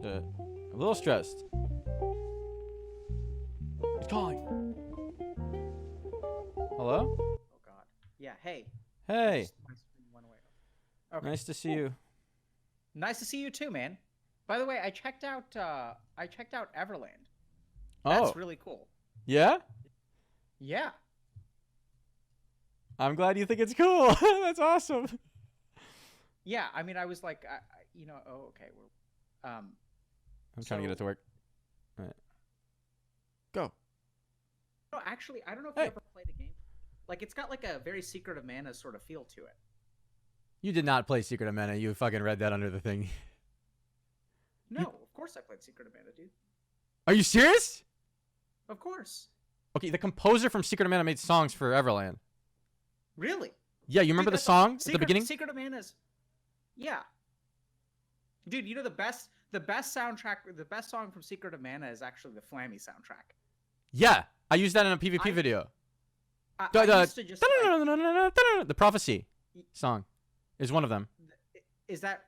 A little stressed. He's calling. Hello? Oh God. Yeah. Hey. Hey. My screen went away. Okay. Nice to see you. Nice to see you too, man. By the way, I checked out Everland. Oh. That's really cool. Yeah? Yeah. I'm glad you think it's cool. That's awesome. Yeah. I mean, I was like, oh, okay. I'm trying to get it to work. All right. Go. No, actually, I don't know if Hey. you ever played a game. Like, it's got like a very Secret of Mana sort of feel to it. You did not play Secret of Mana. You fucking read that under the thing. No, of course I played Secret of Mana, dude. Are you serious? Of course. Okay, the composer from Secret of Mana made songs for Everland. Really? Yeah, you remember the song at the beginning? Secret of Mana's. Yeah. Dude, you know the best soundtrack, the best song from Secret of Mana is actually the Flammy soundtrack. Yeah, I used that in a PvP video. I used to just The Prophecy song is one of them. is that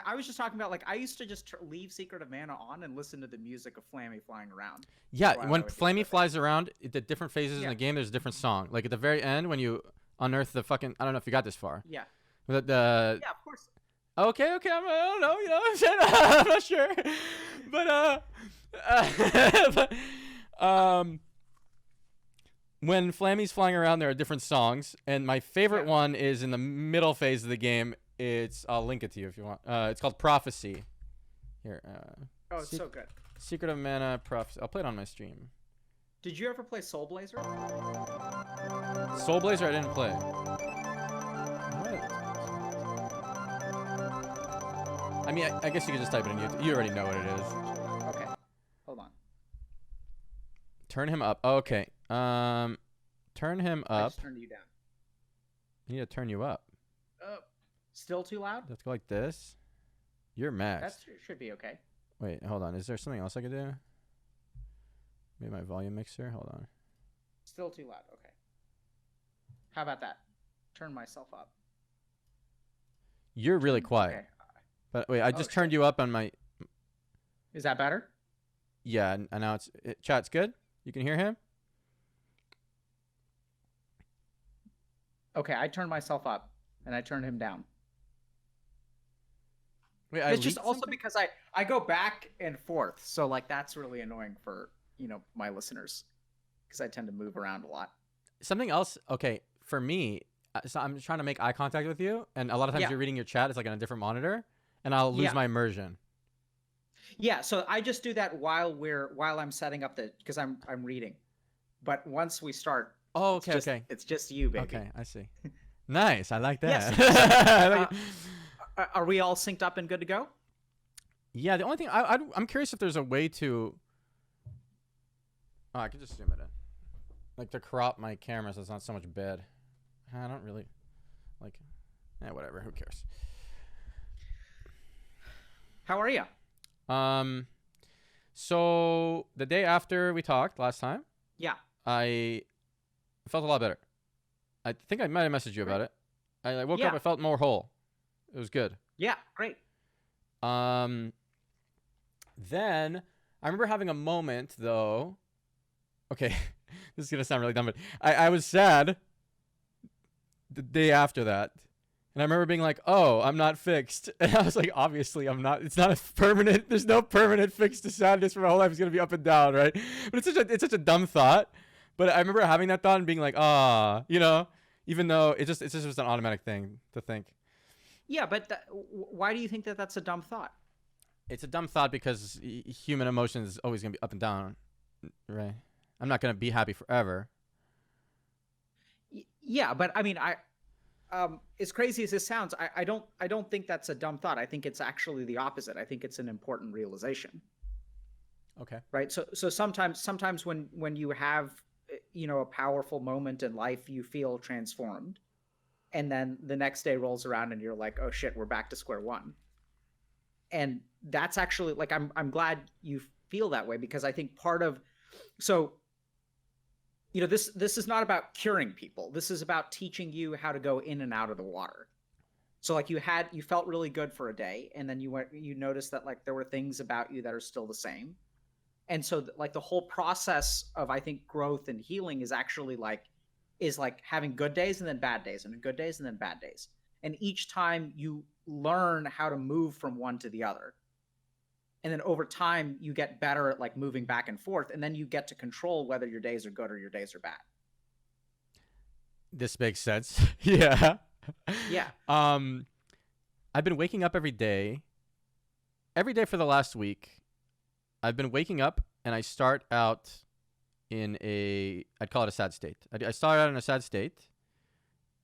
I was just talking about, like, I used to just leave Secret of Mana on and listen to the music of Flammy flying around. Yeah, While I when would do Flammy it. flies around, the different phases in the game, there's a different song. Like at the very end, when you unearth the fucking, I don't know if you got this far. Yeah. The Yeah, of course. okay, I don't know, you know what I'm saying? I'm not sure. But, when Flammy's flying around, there are different songs, and my favorite one is in the middle phase of the game. I'll link it to you if you want. It's called Prophecy. Here. Oh, it's so good. Secret of Mana Prophecy. I'll play it on my stream. Did you ever play Soul Blazer? Soul Blazer, I didn't play. I mean, I guess you could just type it in YouTube. You already know what it is. Okay. Hold on. Turn him up. Okay. Turn him I up. just turned you down. I need to turn you up. Oh, still too loud? Let's go like this. You're maxed. That should be okay. Wait, hold on. Is there something else I could do? Maybe my volume mixer. Hold on. Still too loud. Okay. How about that? Turn myself up. You're really quiet. Okay. But wait, I just turned you up on my. Is that better? Yeah, and now chat's good. You can hear him. Okay, I turned myself up and I turned him down. Wait, it's just also because I go back and forth, so like that's really annoying for my listeners, because I tend to move around a lot. Something else. Okay, for me, so I'm trying to make eye contact with you, and a lot of times you're reading your chat. It's like on a different monitor, and I'll lose my immersion. Yeah, so I just do that while I'm setting up because I'm reading, but once we start, it's just you, baby. Okay, I see. Nice, I like that. Yes. Are we all synced up and good to go? Yeah, the only thing I'm curious if there's a way to. Oh, I could just zoom it in, like to crop my camera so it's not so much bed. I don't really like. Whatever. Who cares? How are you? So the day after we talked last time, I felt a lot better. I think I might have messaged you about it. I woke up, I felt more whole. It was good. Yeah, great. Then I remember having a moment though. Okay, this is gonna sound really dumb, but I was sad the day after that. And I remember being like, oh, I'm not fixed. And I was like, obviously I'm not. It's not a permanent. There's no permanent fix to sadness for my whole life. It's going to be up and down, right? But it's such a dumb thought. But I remember having that thought and being like, even though it just was an automatic thing to think. Yeah, but why do you think that that's a dumb thought? It's a dumb thought because human emotion is always going to be up and down, right? I'm not going to be happy forever. Yeah, but I mean, as crazy as this sounds, I don't think that's a dumb thought. I think it's actually the opposite. I think it's an important realization. Okay. Right. So sometimes when you have a powerful moment in life, you feel transformed, and then the next day rolls around and you're like, oh shit, we're back to square one. And that's actually like I'm glad you feel that way, because I think part of this is not about curing people. This is about teaching you how to go in and out of the water. So like you felt really good for a day, and then you noticed that like there were things about you that are still the same. And so like the whole process of, I think, growth and healing is like having good days and then bad days and good days and then bad days. And each time you learn how to move from one to the other. And then over time you get better at like moving back and forth, and then you get to control whether your days are good or your days are bad. This makes sense. Yeah. Yeah. I've been waking up every day for the last week. I've been waking up and I start out in I'd call it a sad state. I start out in a sad state,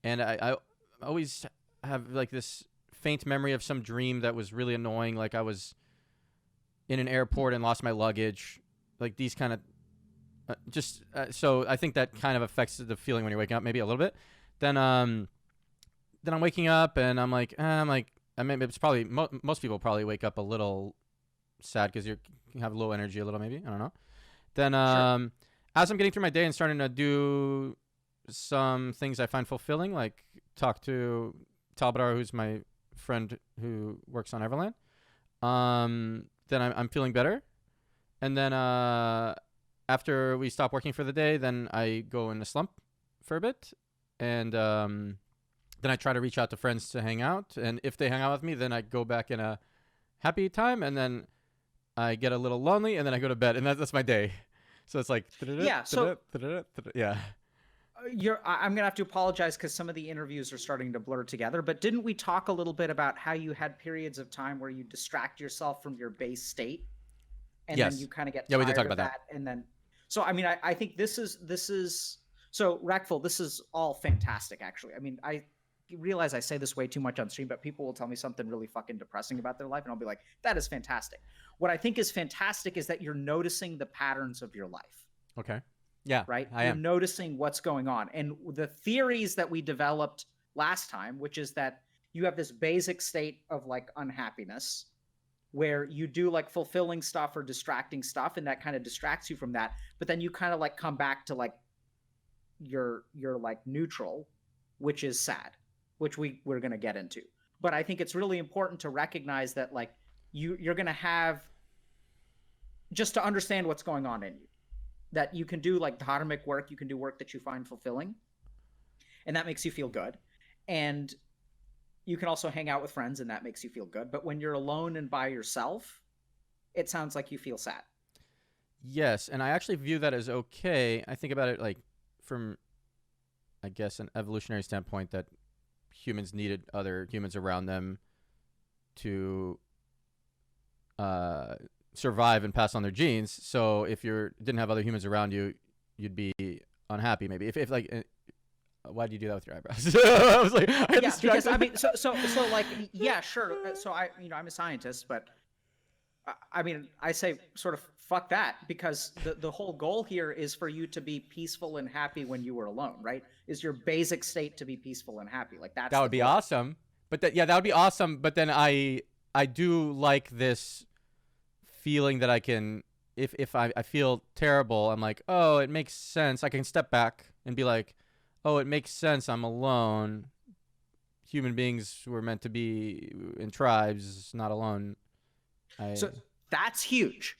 and I always have like this faint memory of some dream that was really annoying. Like I was in an airport and lost my luggage. Like these kind of so I think that kind of affects the feeling when you're waking up maybe a little bit. Then I'm waking up and I'm like, I mean, it's probably most people probably wake up a little sad because you have low energy a little, maybe. I don't know. Then Sure. as I'm getting through my day and starting to do some things I find fulfilling, like talk to Talbadar, who's my friend who works on Everland, then I'm feeling better. And then after we stop working for the day, then I go in a slump for a bit. And then I try to reach out to friends to hang out. And if they hang out with me, then I go back in a happy time. And then I get a little lonely, and then I go to bed. And that's my day. So it's like, Yeah. So yeah. I'm gonna have to apologize because some of the interviews are starting to blur together. But didn't we talk a little bit about how you had periods of time where you distract yourself from your base state, and Yes. then you kind of get Yeah, we tired did talk of about that. and then so I mean I think this is so Reckful. This is all fantastic, actually. I mean, I realize I say this way too much on stream, but people will tell me something really fucking depressing about their life, and I'll be like, that is fantastic. What I think is fantastic is that you're noticing the patterns of your life. Okay. Yeah, Right? I You're am. noticing what's going on. And the theories that we developed last time, which is that you have this basic state of like unhappiness where you do like fulfilling stuff or distracting stuff, and that kind of distracts you from that. But then you kind of like come back to like your like neutral, which is sad, which we're going to get into. But I think it's really important to recognize that like you're going to have, just to understand what's going on in you, that you can do like dharmic work, you can do work that you find fulfilling, and that makes you feel good. And you can also hang out with friends, and that makes you feel good. But when you're alone and by yourself, it sounds like you feel sad. Yes, and I actually view that as okay. I think about it like from, I guess, an evolutionary standpoint, that humans needed other humans around them to survive and pass on their genes. So if you didn't have other humans around you, you'd be unhappy maybe. If like, why do you do that with your eyebrows? I was like, I Yeah, because I mean, so like, yeah, sure. So I'm a scientist, but I mean, I say sort of fuck that, because the whole goal here is for you to be peaceful and happy when you were alone, right? Is your basic state to be peaceful and happy? Like that's that the would be goal. awesome. But that would be awesome. But then I do like this feeling that I can, if I feel terrible, I'm like, oh, it makes sense. I can step back and be like, oh, it makes sense. I'm alone. Human beings were meant to be in tribes, not alone. So that's huge.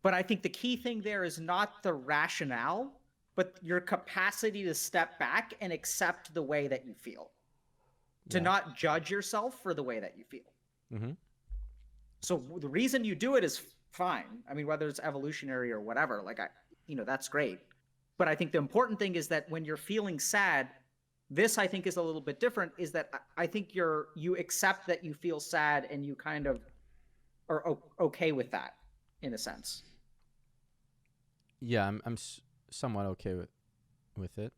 But I think the key thing there is not the rationale, but your capacity to step back and accept the way that you feel. To not judge yourself for the way that you feel. Mm-hmm. So the reason you do it is fine. I mean, whether it's evolutionary or whatever, like that's great. But I think the important thing is that when you're feeling sad, this I think is a little bit different, is that I think you accept that you feel sad, and you kind of are okay with that in a sense. Yeah, I'm somewhat okay with it.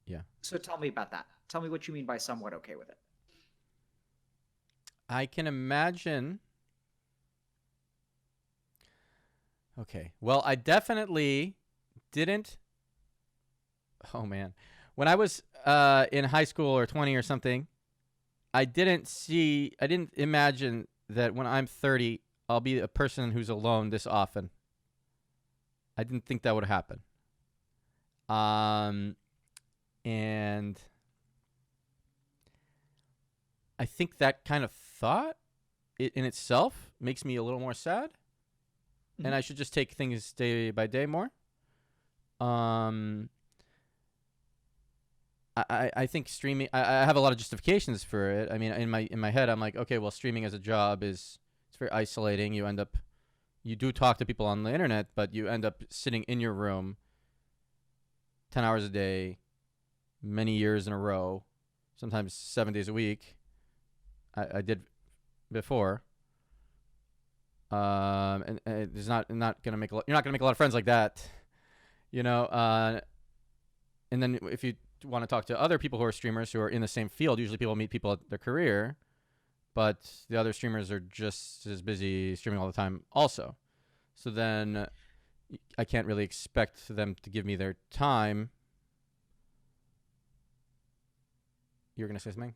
Yeah. So tell me about that. Tell me what you mean by somewhat okay with it. I can imagine. Okay. Well, I definitely didn't. Oh man, when I was in high school or 20 or something, I didn't imagine that when I'm 30, I'll be a person who's alone this often. I didn't think that would happen. And I think that kind of thought in itself makes me a little more sad, and I should just take things day by day more. I think streaming. I have a lot of justifications for it. I mean, in my head, I'm like, okay, well, streaming as a job it's very isolating. You do talk to people on the internet, but you end up sitting in your room 10 hours a day, many years in a row, sometimes 7 days a week. I did before. And there's not gonna make you're not gonna make a lot of friends like that, you know. And then if you want to talk to other people who are streamers who are in the same field, usually people meet people at their career, but the other streamers are just as busy streaming all the time also. So then I can't really expect them to give me their time. You're gonna say something?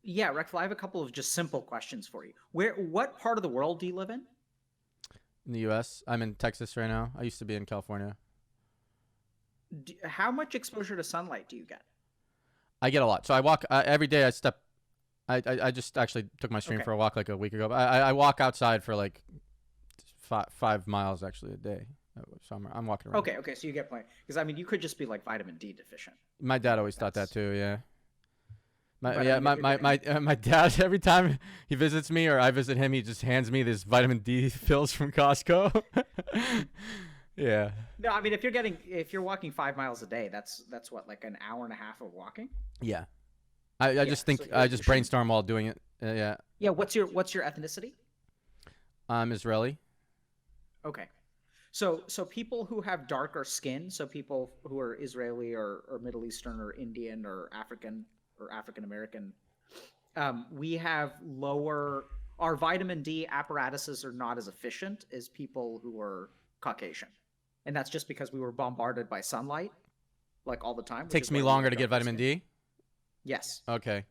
Yeah, Reckful, I have a couple of just simple questions for you. What part of the world do you live in? In the U.S., I'm in Texas right now. I used to be in California. How much exposure to sunlight do you get? I get a lot. So I walk every day. I just actually took my stream for a walk like a week ago. But I walk outside for like 5 miles actually a day. So I'm walking around. Okay. So you get plenty. Because I mean, you could just be like vitamin D deficient. My dad always thought that too. Yeah. My dad, every time he visits me or I visit him, he just hands me this vitamin D pills from Costco. Yeah. No, I mean, if you're walking 5 miles a day, that's what, like an hour and a half of walking? Yeah. I just think I just brainstorm while doing it. Yeah. Yeah. What's your ethnicity? I'm Israeli. Okay. So people who have darker skin, so people who are Israeli or Middle Eastern or Indian or African American, we have our vitamin D apparatuses are not as efficient as people who are Caucasian. And that's just because we were bombarded by sunlight like all the time. Takes me longer to get vitamin D? Yes. Okay.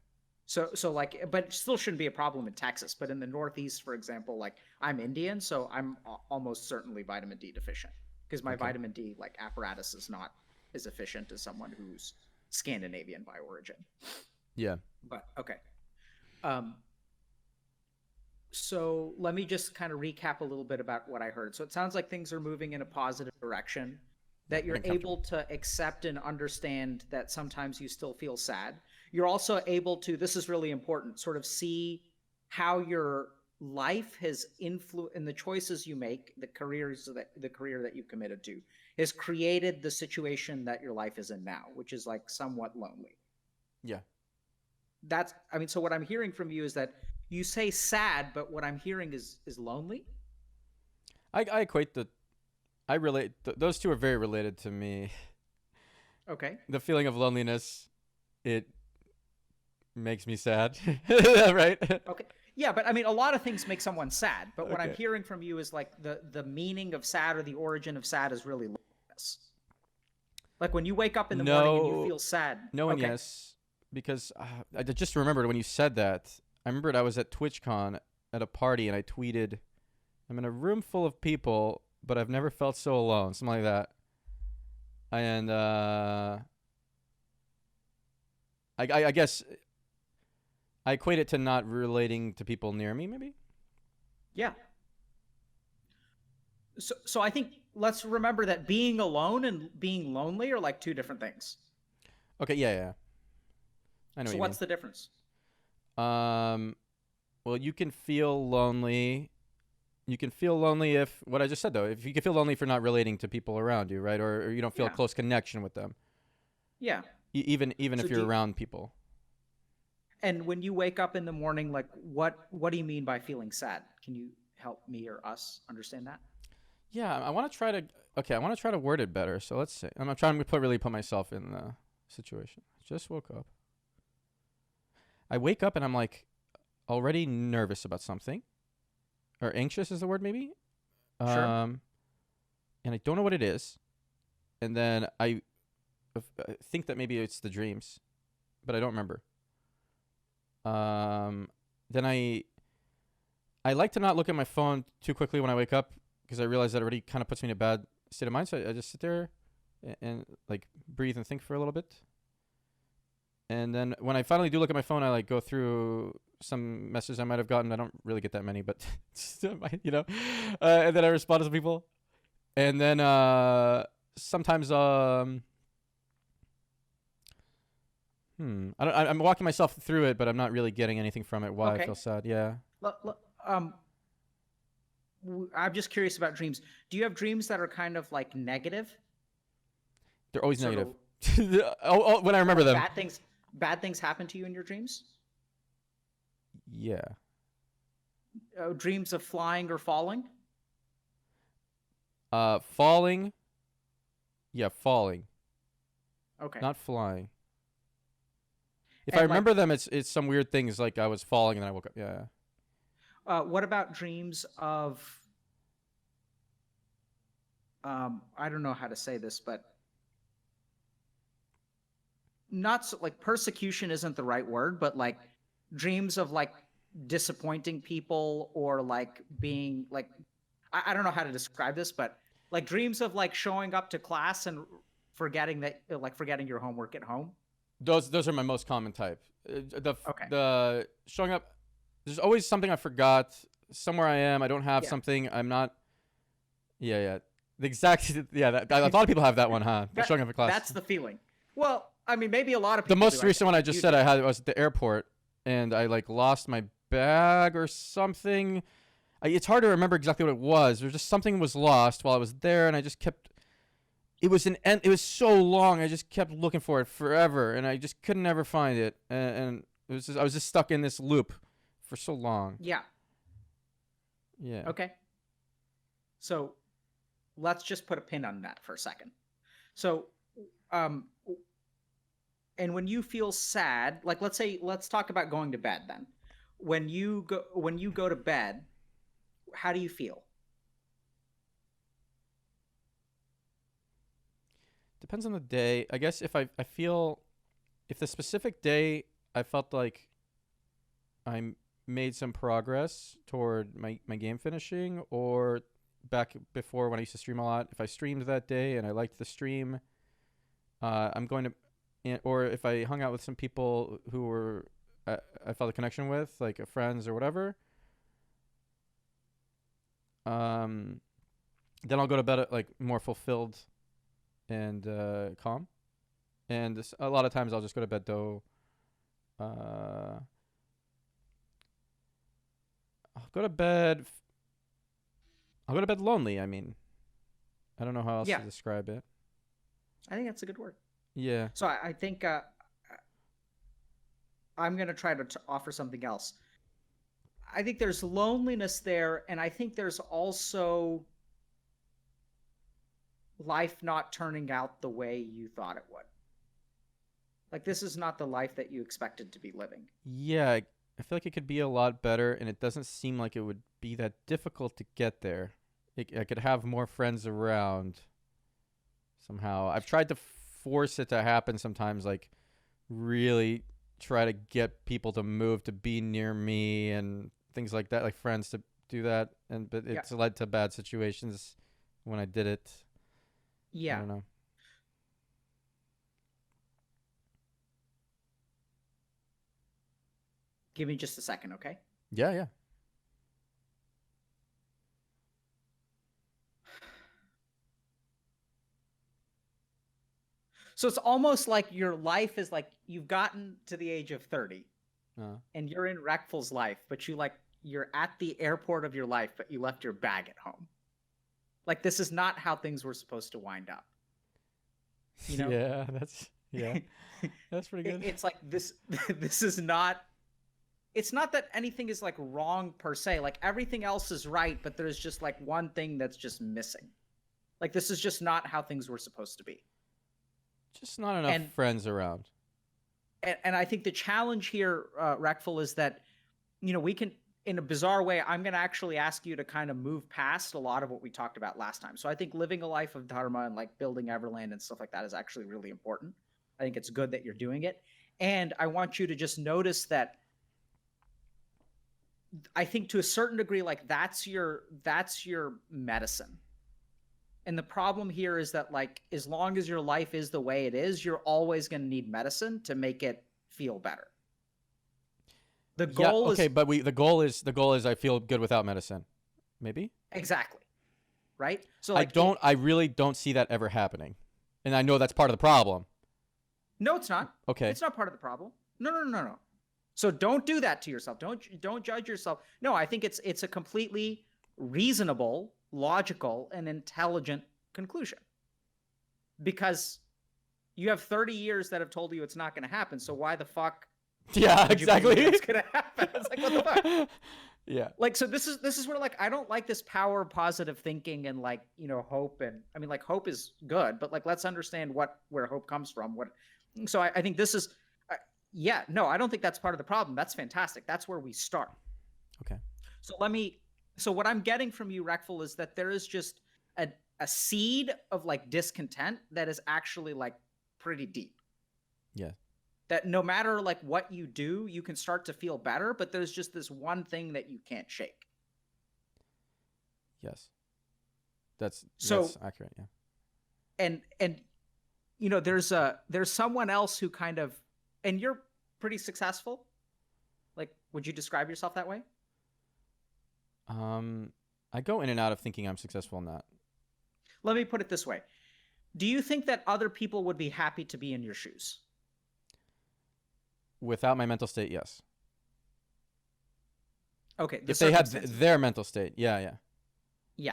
So like, but it still shouldn't be a problem in Texas. But in the Northeast, for example, like I'm Indian, so I'm almost certainly vitamin D deficient because my vitamin D like apparatus is not as efficient as someone who's Scandinavian by origin. Yeah. But okay. So let me just kind of recap a little bit about what I heard. So it sounds like things are moving in a positive direction, that you're able to accept and understand that sometimes you still feel sad. You're also able to, this is really important, sort of see how your life has influenced, and the choices you make, the career that you've committed to, has created the situation that your life is in now, which is like somewhat lonely. Yeah. So what I'm hearing from you is that you say sad, but what I'm hearing is lonely. I equate I relate. Those two are very related to me. Okay. The feeling of loneliness, it makes me sad, right? Okay. Yeah, but I mean, a lot of things make someone sad. But what I'm hearing from you is like the meaning of sad or the origin of sad is really loneliness. Like when you wake up in the morning and you feel sad. No and yes, because I just remembered when you said that. I remembered I was at TwitchCon at a party and I tweeted, "I'm in a room full of people, but I've never felt so alone," something like that. And I guess I equate it to not relating to people near me, maybe. Yeah. So I think let's remember that being alone and being lonely are like two different things. Okay. Yeah. I know. So what's the difference? Well, you can feel lonely. You can feel lonely if, what I just said though, if you can feel lonely for not relating to people around you, right? Or you don't feel a close connection with them. Yeah. Even if you're around people. And when you wake up in the morning, like what do you mean by feeling sad? Can you help me or us understand that? Yeah, I want to try to word it better. So let's see. I'm trying to really put myself in the situation. Just woke up. I wake up and I'm like already nervous about something, or anxious is the word maybe. Sure. And I don't know what it is. And then I think that maybe it's the dreams, but I don't remember. Then I like to not look at my phone too quickly when I wake up because I realize that it already kind of puts me in a bad state of mind. So I just sit there and like breathe and think for a little bit. And then when I finally do look at my phone, I like go through some messages I might have gotten. I don't really get that many, but you know, and then I respond to some people, and then sometimes I'm walking myself through it, but I'm not really getting anything from it. Why I Okay. feel sad? Yeah. Um, I'm just curious about dreams. Do you have dreams that are kind of like negative? They're always Sort negative. of When I remember like them. bad things happen to you in your dreams? Yeah. Dreams of flying or falling? Falling. Yeah, falling, Okay. not flying. If I And like, remember them, it's some weird things like I was falling and then I woke up. Yeah. what about dreams of, I don't know how to say this, but not so, like persecution isn't the right word, but like dreams of like disappointing people or like being like, I don't know how to describe this, but like dreams of like showing up to class and forgetting that, like forgetting your homework at home. Those are my most common type. Okay. The showing up. There's always something I forgot. Somewhere I am. I don't have Yeah. something. I'm not. Yeah, yeah. The exact. Yeah. A lot of people have that one, huh? The showing up in class. That's the feeling. Well, I mean, maybe a lot of The people most do. recent one I just said I was at the airport and I like lost my bag or something. It's hard to remember exactly what it was. There's just something was lost while I was there, and I just kept. It was it was so long. I just kept looking for it forever, and I just could never find it. And it was I was just stuck in this loop for so long. Yeah. Yeah. Okay. So let's just put a pin on that for a second. So, um, and when you feel sad, like let's talk about going to bed then. When you go to bed, how do you feel? Depends on the day. I guess if I feel if the specific day I felt like I made some progress toward my game finishing, or back before when I used to stream a lot, if I streamed that day and I liked the stream, I'm going to, or if I hung out with some people who were I felt a connection with, like friends or whatever, then I'll go to bed like more fulfilled and calm. And a lot of times I'll just go to bed though. I'll go to bed. I'll go to bed lonely. I mean, I don't know how else Yeah, to describe it. I think that's a good word. Yeah. So I think I'm going to try to offer something else. I think there's loneliness there, and I think there's also life not turning out the way you thought it would. Like, this is not the life that you expected to be living. Yeah. I feel like it could be a lot better, and it doesn't seem like it would be that difficult to get there. I could have more friends around somehow. I've tried to force it to happen sometimes, like really try to get people to move to be near me and things like that, like friends to do that, but it's led to bad situations when I did it. Yeah. I don't know. Give me just a second, okay? Yeah, yeah. So it's almost like your life is like you've gotten to the age of 30 Uh, and you're in Reckful's life, but you're at the airport of your life, but you left your bag at home. Like, this is not how things were supposed to wind up. You know? Yeah, that's pretty good. It's like this this is not, it's not that anything is like wrong per se. Like, everything else is right, but there's just like one thing that's just missing. Like, this is just not how things were supposed to be. Just not enough friends around. And I think the challenge here, Reckful, is that, we can, in a bizarre way, I'm going to actually ask you to kind of move past a lot of what we talked about last time. So I think living a life of dharma and like building Everland and stuff like that is actually really important. I think it's good that you're doing it. And I want you to just notice that I think to a certain degree, like that's your medicine. And the problem here is that, like, as long as your life is the way it is, you're always going to need medicine to make it feel better. The Yeah, goal okay, is but the goal is I feel good without medicine. Maybe? exactly, right? So I like don't I really don't see that ever happening. And I know that's part of the problem. no, it's not. Okay. It's not part of the problem. No, no, no, no, no. So don't do that to yourself. Don't judge yourself. No, I think it's a completely reasonable, logical, and intelligent conclusion. Because you have 30 years that have told you it's not going to happen. So why the fuck Yeah, would you believe exactly. it's going to happen? It's like, what the fuck? Yeah. Like, so this is where like I don't like this power of positive thinking and like, you know, hope. And I mean, like, hope is good, but like let's understand where hope comes from. So I think this is yeah, no, I don't think that's part of the problem. That's fantastic. That's where we start. Okay. So what I'm getting from you, Reckful, is that there is just a seed of like discontent that is actually like pretty deep. Yeah. That no matter like what you do, you can start to feel better, but there's just this one thing that you can't shake. Yes. That's So accurate, yeah. and you know, there's someone else who kind of, and you're pretty successful. Like, would you describe yourself that way? I go in and out of thinking I'm successful in that. Let me put it this way. Do you think that other people would be happy to be in your shoes? Without my mental state, yes. Okay. If they had their mental state, yeah. Yeah.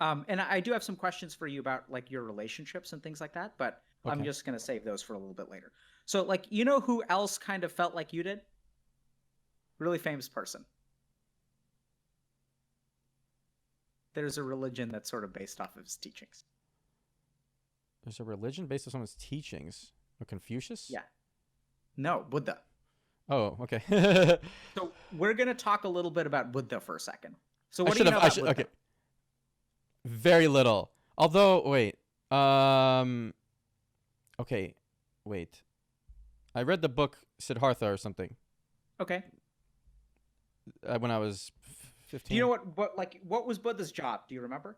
And I do have some questions for you about like your relationships and things like that, but Okay. I'm just going to save those for a little bit later. So like, you know who else kind of felt like you did? Really famous person. There's a religion that's sort of based off of his teachings. There's a religion based on someone's teachings. Confucius? Yeah. No, Buddha. Oh, okay. So we're going to talk a little bit about Buddha for a second. So what I do should you know have. about Buddha? Okay. Very little. Although, wait. Okay, wait. I read the book Siddhartha or something Okay. when I was 15. Do you know what was Buddha's job? Do you remember?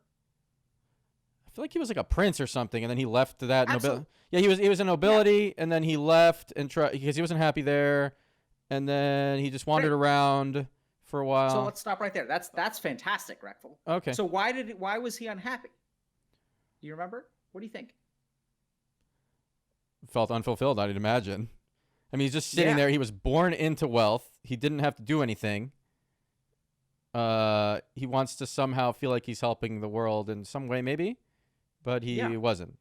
I feel like he was like a prince or something, and then he left that nobility. Absolutely. Yeah, he was a nobility, and then he left and because he wasn't happy there, and then he just wandered around for a while. So let's stop right there. That's fantastic, Reckful. Okay. So why was he unhappy? Do you remember? What do you think? Felt unfulfilled, I'd imagine. I mean, he's just sitting there. He was born into wealth. He didn't have to do anything. He wants to somehow feel like he's helping the world in some way, maybe, but he wasn't.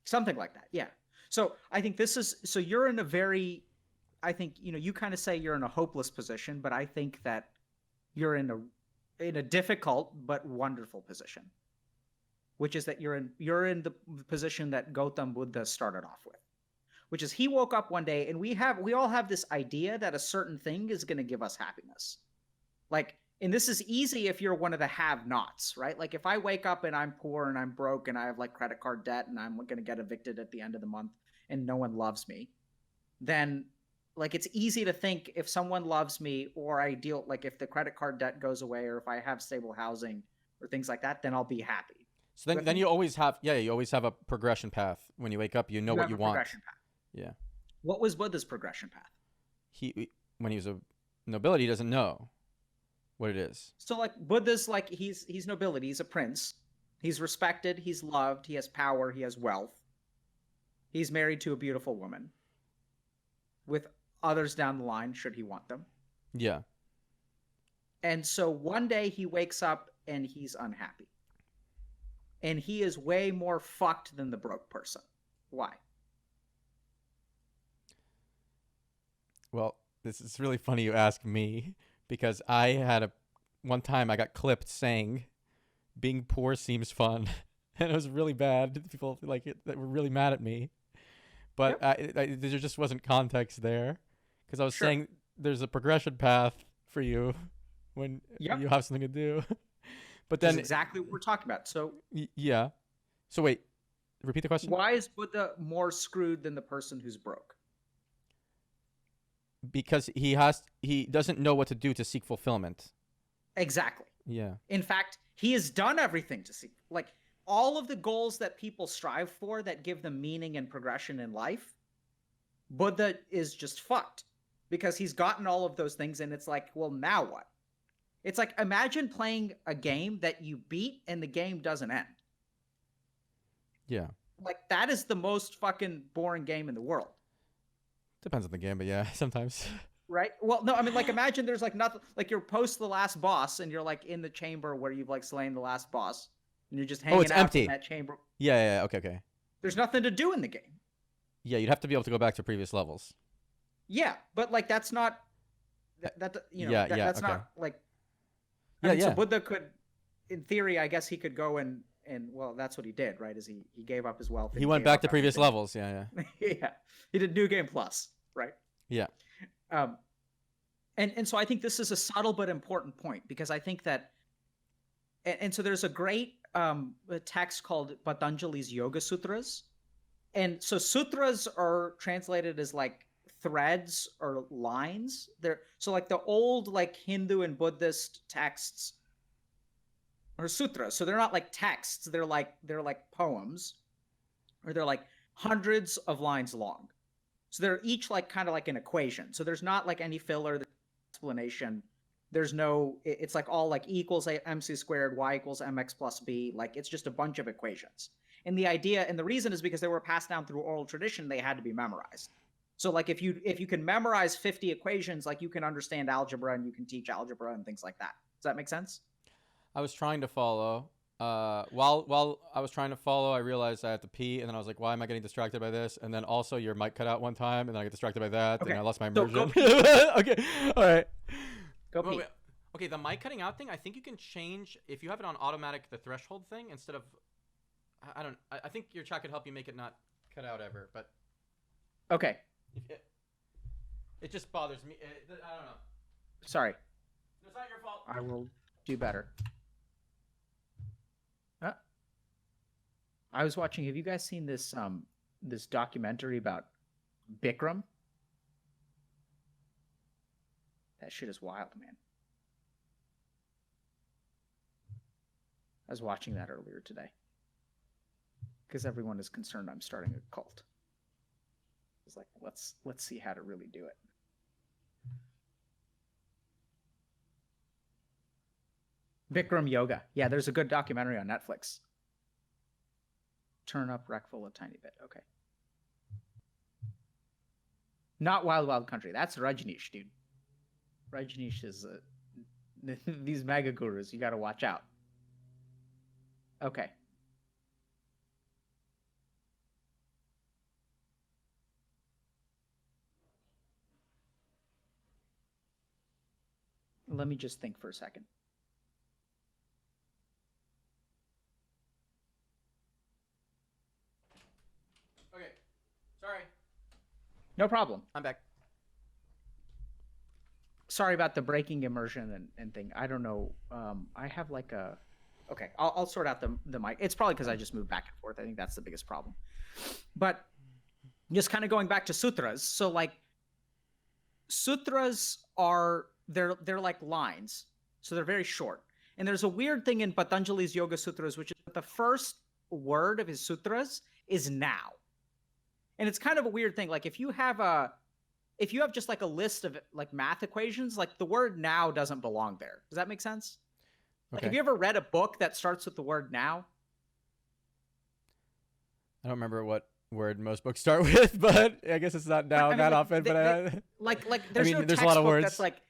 Something like that, yeah. So I think so you're in a very, I think, you know, you kind of say you're in a hopeless position, but I think that you're in a difficult but wonderful position, which is that you're in the position that Gautam Buddha started off with, which is he woke up one day, and we all have this idea that a certain thing is going to give us happiness. Like, and this is easy if you're one of the have-nots, right? Like if I wake up and I'm poor and I'm broke and I have like credit card debt and I'm going to get evicted at the end of the month and no one loves me, then like it's easy to think if someone loves me, or like if the credit card debt goes away, or if I have stable housing or things like that, then I'll be happy. So then you always have a progression path. When you wake up, you know what you want. Progression path. Yeah. What was Buddha's progression path? When he was a nobility, he doesn't know what it is. So like Buddha's like he's nobility, he's a prince. He's respected, he's loved, he has power, he has wealth. He's married to a beautiful woman with others down the line should he want them. Yeah. And so one day he wakes up and he's unhappy. And he is way more fucked than the broke person. Why? Well, this is really funny you ask me, because I had one time I got clipped saying being poor seems fun, and it was really bad. People like it that were really mad at me, but there just wasn't context there, because I was saying there's a progression path for you when you have something to do. But then that's exactly what we're talking about. So yeah. So wait, repeat the question. Why is Buddha more screwed than the person who's broke? Because he doesn't know what to do to seek fulfillment. Exactly. Yeah. In fact, he has done everything to seek. Like all of the goals that people strive for that give them meaning and progression in life, Buddha is just fucked. because he's gotten all of those things, and it's like, well, now what? It's like, imagine playing a game that you beat and the game doesn't end. Yeah. Like, that is the most fucking boring game in the world. Depends on the game, but yeah, sometimes. Right? Well, no, I mean, like, imagine there's like nothing, like you're post the last boss and you're like in the chamber where you've like slain the last boss and you're just hanging it's out empty. in that chamber. Yeah, okay. There's nothing to do in the game. Yeah, you'd have to be able to go back to previous levels. Yeah, but like that's not that's okay. not like Yeah. So Buddha could, in theory, I guess he could go and well, that's what he did, right? Is he gave up his wealth. He went back to previous levels. Yeah. Yeah, he did New Game Plus, right? Yeah. And so I think this is a subtle but important point, because I think that, and so there's a great text called Patanjali's Yoga Sutras, and so sutras are translated as like threads or lines. They're so like the old like Hindu and Buddhist texts are sutras, so they're not like texts. They're like poems, or they're like hundreds of lines long. So they're each like kind of like an equation. So there's not like any filler explanation. There's no, it's like all like E equals mc squared, y equals mx plus b. Like it's just a bunch of equations. And the idea, and the reason is because they were passed down through oral tradition, they had to be memorized. So like if you can memorize 50 equations, like you can understand algebra and you can teach algebra and things like that. Does that make sense? I was trying to follow. While I was trying to follow, I realized I had to pee, and then I was like, "Why am I getting distracted by this?" And then also your mic cut out one time, and then I get distracted by that, Okay. and I lost my So immersion. go pee. Okay, all right. Go pee. Wait. Okay, the mic cutting out thing. I think you can change if you have it on automatic, the threshold thing, instead of. I think your chat could help you make it not cut out ever, but. Okay. It just bothers me. I don't know. Sorry. It's not your fault. I will do better. I was watching. Have you guys seen this this documentary about Bikram? That shit is wild, man. I was watching that earlier today because everyone is concerned I'm starting a cult. It's like, let's see how to really do it. Bikram Yoga. Yeah, there's a good documentary on Netflix. Turn up Reckful a tiny bit. Okay. Not Wild Wild Country. That's Rajneesh, dude. Rajneesh is these mega gurus. You got to watch out. Okay. Let me just think for a second. Okay, sorry. No problem. I'm back. Sorry about the breaking immersion and thing. I don't know. I have like a. Okay, I'll sort out the mic. It's probably because I just moved back and forth. I think that's the biggest problem. But just kind of going back to sutras. So like, sutras are they're like lines. So they're very short. And there's a weird thing in Patanjali's Yoga Sutras, which is that the first word of his sutras is now. And it's kind of a weird thing. Like if you have just like a list of like math equations, like the word now doesn't belong there. Does that make sense? Like, have you ever read a book that starts with the word now? I don't remember what word most books start with, but I guess it's not now that often. But there's no there's a lot of textbook words. that's like,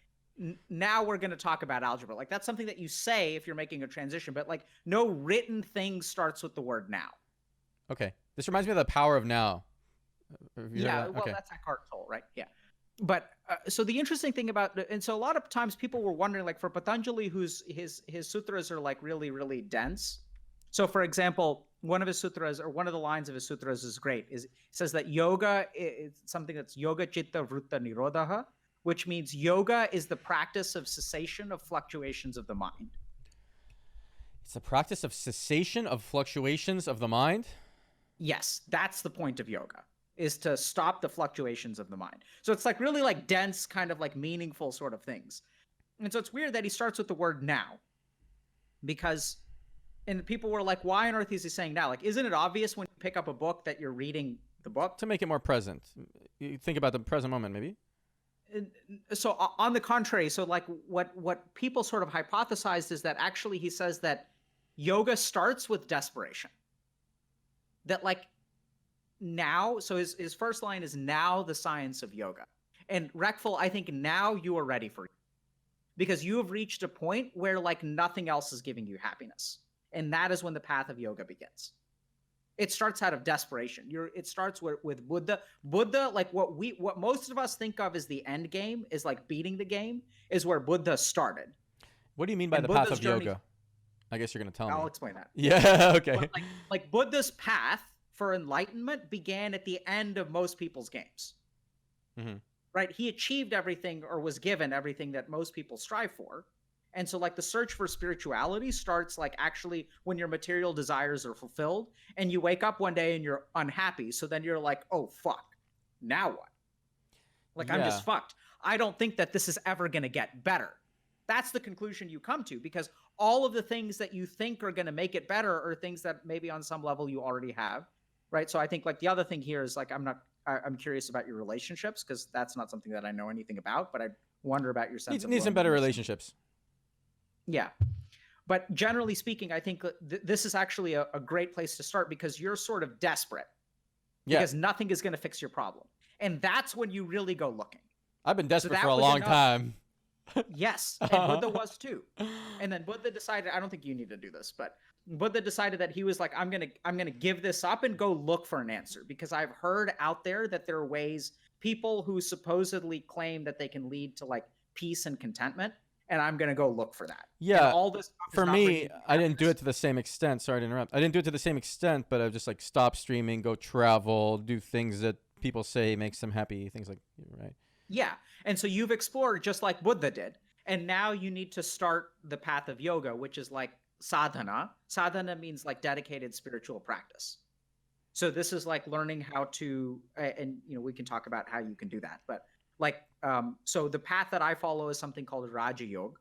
now we're going to talk about algebra. Like that's something that you say if you're making a transition, but like no written thing starts with the word now. Okay, this reminds me of The Power of Now. Yeah, well, that's Eckhart Tolle, right? Yeah. But so the interesting thing about, and so a lot of times people were wondering, like for Patanjali, whose his sutras are like really, really dense. So for example, one of his sutras, or one of the lines of his sutras is great. It says that yoga is something that's yoga chitta vritta nirodha, which means yoga is the practice of cessation of fluctuations of the mind. It's a practice of cessation of fluctuations of the mind? Yes, that's the point of yoga, is to stop the fluctuations of the mind. So it's like really like dense, kind of like meaningful sort of things. And so it's weird that he starts with the word now, because, and people were like, why on earth is he saying now? Like, isn't it obvious when you pick up a book that you're reading the book? To make it more present. You think about the present moment, maybe? So on the contrary, so like what people sort of hypothesized is that actually he says that yoga starts with desperation. That like now, so his first line is now the science of yoga. And Reckful, I think now you are ready for it because you have reached a point where like nothing else is giving you happiness. And that is when the path of yoga begins. It starts out of desperation. It starts with Buddha. Buddha, like what most of us think of as the end game is like beating the game, is where Buddha started. What do you mean by And the path Buddha's of journey, yoga? I guess you're gonna tell I'll me. explain that. Yeah. Okay. But like Buddha's path for enlightenment began at the end of most people's games. Mm-hmm. Right? He achieved everything or was given everything that most people strive for. And so like the search for spirituality starts like actually when your material desires are fulfilled and you wake up one day and you're unhappy. So then you're like, oh fuck, now what? Like I'm just fucked. I don't think that this is ever going to get better. That's the conclusion you come to because all of the things that you think are going to make it better are things that maybe on some level you already have. Right. So I think like the other thing here is like I'm curious about your relationships because that's not something that I know anything about, but I wonder about your sense of Need some better loneliness. relationships. Yeah. But generally speaking, I think this is actually a great place to start because you're sort of desperate because nothing is going to fix your problem. And that's when you really go looking. I've been desperate for a long time. Yes. And Buddha was too. And then Buddha decided, I don't think you need to do this, but Buddha decided that he was like, I'm gonna give this up and go look for an answer because I've heard out there that there are ways people who supposedly claim that they can lead to like peace and contentment, and I'm gonna go look for that. Yeah. And all this for me, I didn't do it to the same extent. Sorry to interrupt. I didn't do it to the same extent, but I've just like stopped streaming, go travel, do things that people say makes them happy, things like right. Yeah. And so you've explored just like Buddha did. And now you need to start the path of yoga, which is like sadhana. Sadhana means like dedicated spiritual practice. So this is like learning how to, and you know, we can talk about how you can do that. But like, so the path that I follow is something called Raja Yoga.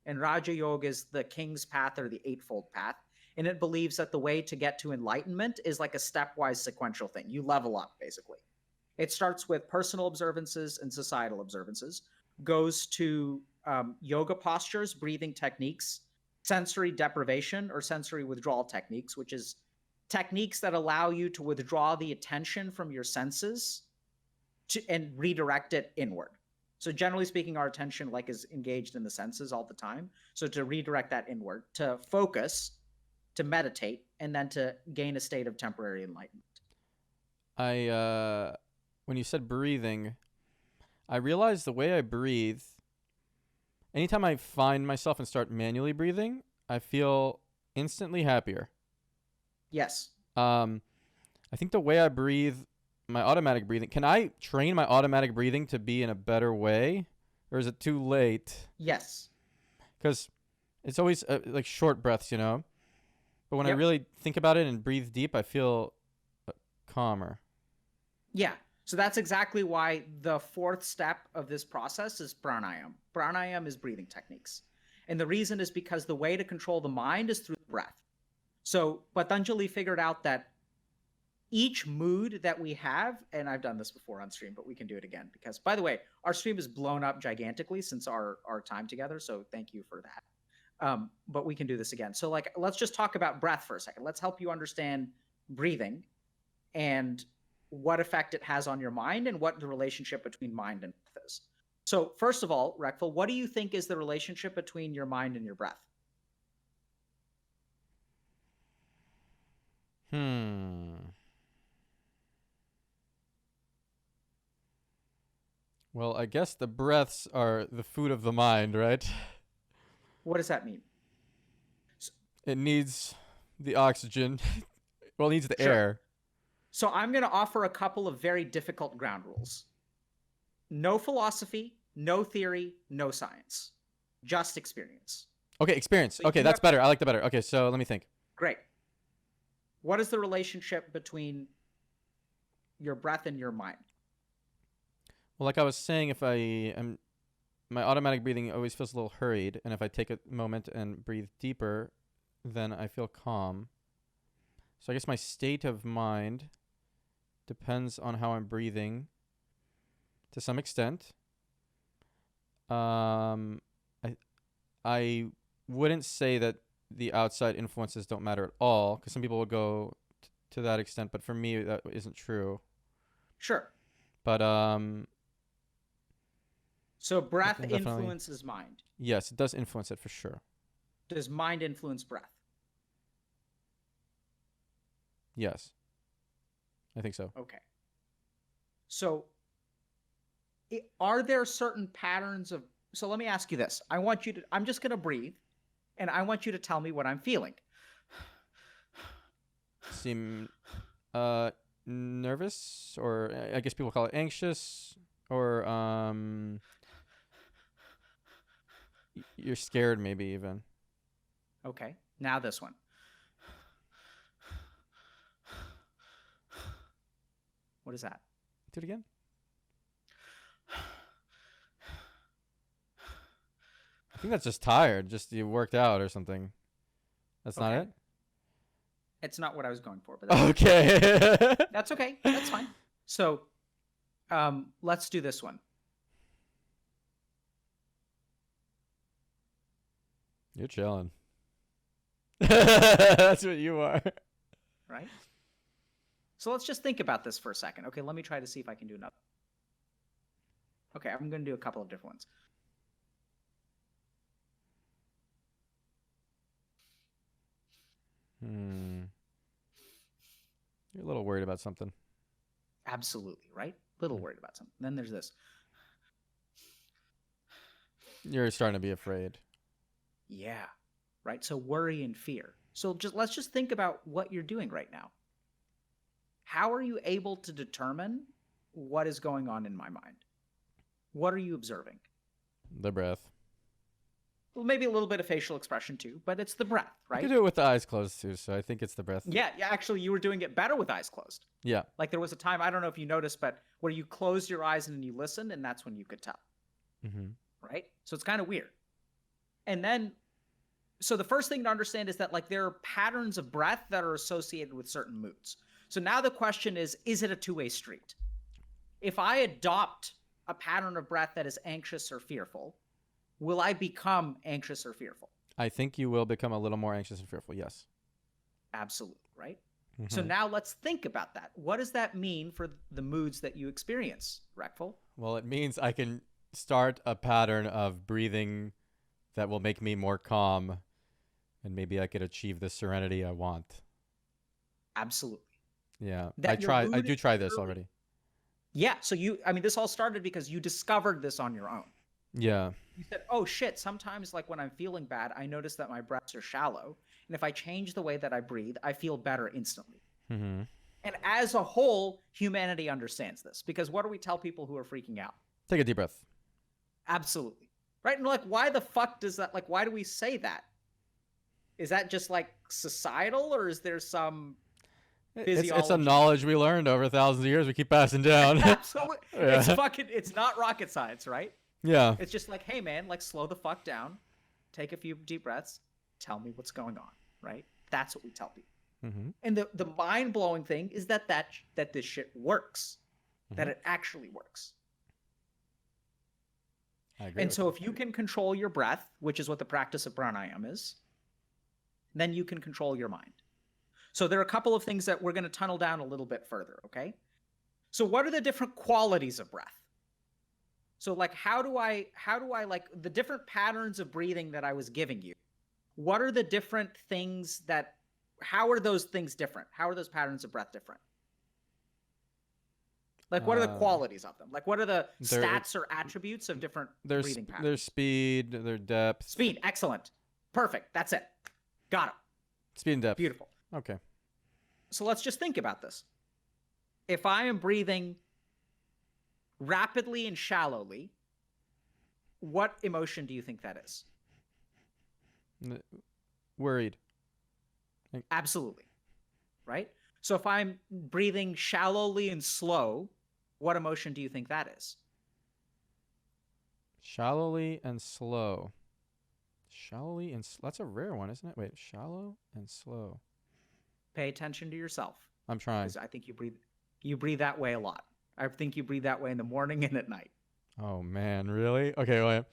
And Raja Yoga is the king's path or the eightfold path. And it believes that the way to get to enlightenment is like a stepwise sequential thing. You level up, basically. It starts with personal observances and societal observances, goes to yoga postures, breathing techniques, sensory deprivation or sensory withdrawal techniques, which is techniques that allow you to withdraw the attention from your senses and redirect it inward. So generally speaking, our attention like is engaged in the senses all the time. So to redirect that inward, to focus, to meditate, and then to gain a state of temporary enlightenment. When you said breathing, I realized the way I breathe, anytime I find myself and start manually breathing, I feel instantly happier. Yes. I think the way I breathe, my automatic breathing, can I train my automatic breathing to be in a better way? Or is it too late? Yes. Because it's always like short breaths, you know? But when I really think about it and breathe deep, I feel calmer. Yeah. So that's exactly why the fourth step of this process is pranayam. Pranayam is breathing techniques. And the reason is because the way to control the mind is through breath. So Patanjali figured out that each mood that we have, and I've done this before on stream, but we can do it again because, by the way, our stream has blown up gigantically since our time together. So thank you for that. But we can do this again. So like, let's just talk about breath for a second. Let's help you understand breathing and what effect it has on your mind and what the relationship between mind and breath is. So first of all, Reckful, what do you think is the relationship between your mind and your breath? Well, I guess the breaths are the food of the mind, right? What does that mean? It needs the oxygen. Well, it needs the air. So I'm going to offer a couple of very difficult ground rules. No philosophy, no theory, no science. Just experience. Okay, experience. So okay, that's better. I like that better. Okay, so let me think. Great. What is the relationship between your breath and your mind? Well, like I was saying, if I am, my automatic breathing always feels a little hurried, and if I take a moment and breathe deeper, then I feel calm. So I guess my state of mind depends on how I'm breathing to some extent. Um, I wouldn't say that the outside influences don't matter at all, because some people would go to that extent, but for me that isn't true. Sure. But So breath definitely, influences mind. yes, it does influence it for sure. Does mind influence breath? Yes, I think so. Okay. So are there certain patterns of, so let me ask you this. I'm just going to breathe and I want you to tell me what I'm feeling. Seem nervous, or I guess people call it anxious, or you're scared maybe even. Okay. Now this one. What is that? Do it again. I think that's just tired. Just you worked out or something. That's not Okay. it? It's not what I was going for, but that's Okay. that's okay. That's fine. So, let's do this one. You're chilling. That's what you are. Right? So let's just think about this for a second. Okay, let me try to see if I can do another. Okay, I'm going to do a couple of different ones. You're a little worried about something. Absolutely, right? Little worried about something. Then there's this. You're starting to be afraid. Yeah, right? So worry and fear. So let's just think about what you're doing right now. How are you able to determine what is going on in my mind? What are you observing? The breath. Well, maybe a little bit of facial expression too, but it's the breath, You right? can do it with the eyes closed too, so I think it's the breath. Yeah, actually, you were doing it better with eyes closed. Yeah. Like there was a time, I don't know if you noticed, but where you closed your eyes and then you listened, and that's when you could tell, right? So it's kind of weird. And then, so the first thing to understand is that like there are patterns of breath that are associated with certain moods. So now the question is it a two-way street? If I adopt a pattern of breath that is anxious or fearful, will I become anxious or fearful? I think you will become a little more anxious and fearful, yes. Absolutely, right? So now let's think about that. What does that mean for the moods that you experience, Reckful? Well, it means I can start a pattern of breathing that will make me more calm, and maybe I could achieve the serenity I want. Absolutely. Yeah. That your I mood do is try this purely- already. Yeah, so this all started because you discovered this on your own. Yeah. You said, oh shit, sometimes like when I'm feeling bad, I notice that my breaths are shallow. And if I change the way that I breathe, I feel better instantly. Mm-hmm. And as a whole, humanity understands this. Because what do we tell people who are freaking out? Take a deep breath. Absolutely. Right? And like, why the fuck does that, like, why do we say that? Is that just like societal, or is there some physiology? It's a knowledge we learned over thousands of years. We keep passing down. Absolutely. Yeah. It's not rocket science, right? Yeah. It's just like, hey man, like slow the fuck down, take a few deep breaths, tell me what's going on, right? That's what we tell people. Mm-hmm. And the mind-blowing thing is that this shit works, that it actually works. I agree. And so if you can control your breath, which is what the practice of pranayama is, then you can control your mind. So there are a couple of things that we're going to tunnel down a little bit further, okay? So what are the different qualities of breath? So like how do I like the different patterns of breathing that I was giving you? What are the different things how are those things different? How are those patterns of breath different? Like what are the qualities of them? Like what are the stats or attributes of different breathing patterns? Their speed, their depth. Speed, excellent. Perfect. That's it. Got it. Speed and depth. Beautiful. Okay. So let's just think about this. If I am breathing rapidly and shallowly, what emotion do you think that is? Worried. Absolutely. Right? So if I'm breathing shallowly and slow, what emotion do you think that is? Shallowly and slow. Shallowly and that's a rare one, isn't it? Wait, shallow and slow. Pay attention to yourself. I'm trying. Because I think you breathe that way a lot. I think you breathe that way in the morning and at night. Oh man, really? Okay, wait.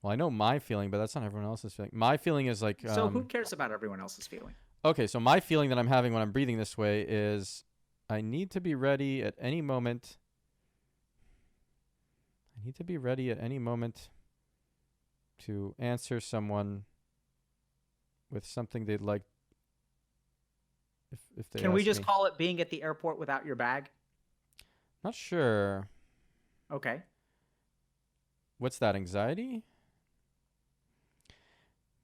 Well, I know my feeling, but that's not everyone else's feeling. My feeling is like So who cares about everyone else's feeling? okay, so my feeling that I'm having when I'm breathing this way is I need to be ready at any moment. I need to be ready at any moment to answer someone with something they'd like if they Can we ask just me. call it being at the airport without your bag? Not sure. Okay. What's that, anxiety?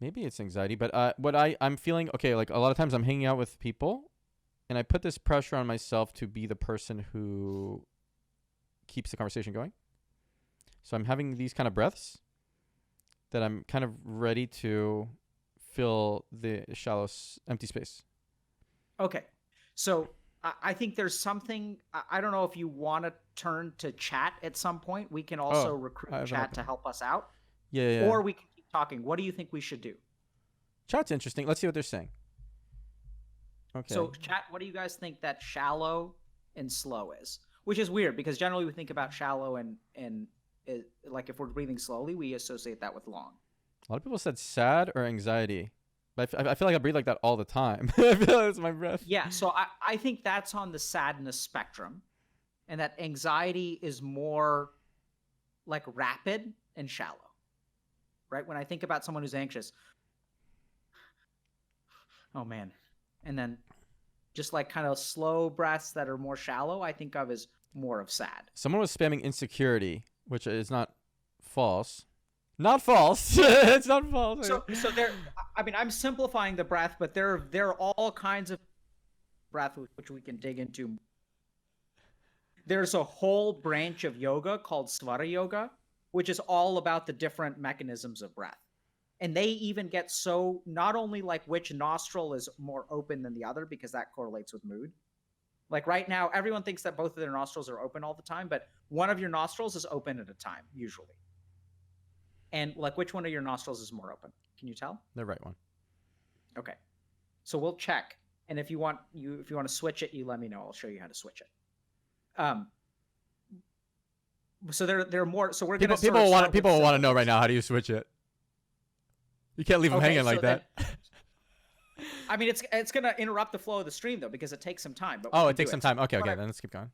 Maybe it's anxiety, but what I'm feeling, okay, like a lot of times I'm hanging out with people and I put this pressure on myself to be the person who keeps the conversation going. So I'm having these kind of breaths that I'm kind of ready to fill the shallow, empty space. Okay. So I think there's something, I don't know if you want to turn to chat at some point. We can also I recruit have an chat open. to help us out. Yeah. Or we can keep talking. What do you think we should do? Chat's interesting. Let's see what they're saying. Okay. So chat, what do you guys think that shallow and slow is? Which is weird because generally we think about shallow and like if we're breathing slowly, we associate that with long. A lot of people said sad or anxiety. But I feel like I breathe like that all the time. I feel like it's my breath. Yeah, so I think that's on the sadness spectrum, and that anxiety is more like rapid and shallow, right? When I think about someone who's anxious, oh man, and then just like kind of slow breaths that are more shallow, I think of as more of sad. Someone was spamming insecurity, which is not false. Not false. It's not false. So there, I mean, I'm simplifying the breath, but there are all kinds of breath which we can dig into. There's a whole branch of yoga called Svara Yoga, which is all about the different mechanisms of breath. And they even get so not only like which nostril is more open than the other, because that correlates with mood. Like right now, everyone thinks that both of their nostrils are open all the time, but one of your nostrils is open at a time, usually. And like which one of your nostrils is more open? Can you tell? The right one. Okay. So we'll check. And if you want to switch it, you let me know. I'll show you how to switch it. So there are more. So we're gonna People want to know right now, how do you switch it? You can't leave them hanging like that. I mean, it's gonna interrupt the flow of the stream though because it takes some time. But it takes some time. Okay, then let's keep going.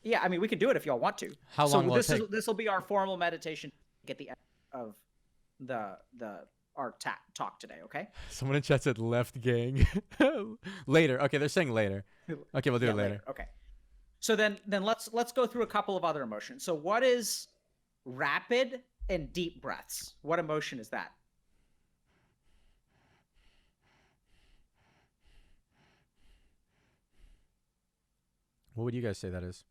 Yeah, I mean, we can do it if y'all want to. How long will it take? This will be our formal meditation at the end of our talk today. Okay. Someone in chat said left gang. Later. Okay, they're saying later. Okay, we'll do it later. Okay. So then let's go through a couple of other emotions. So what is rapid and deep breaths? What emotion is that? What would you guys say that is?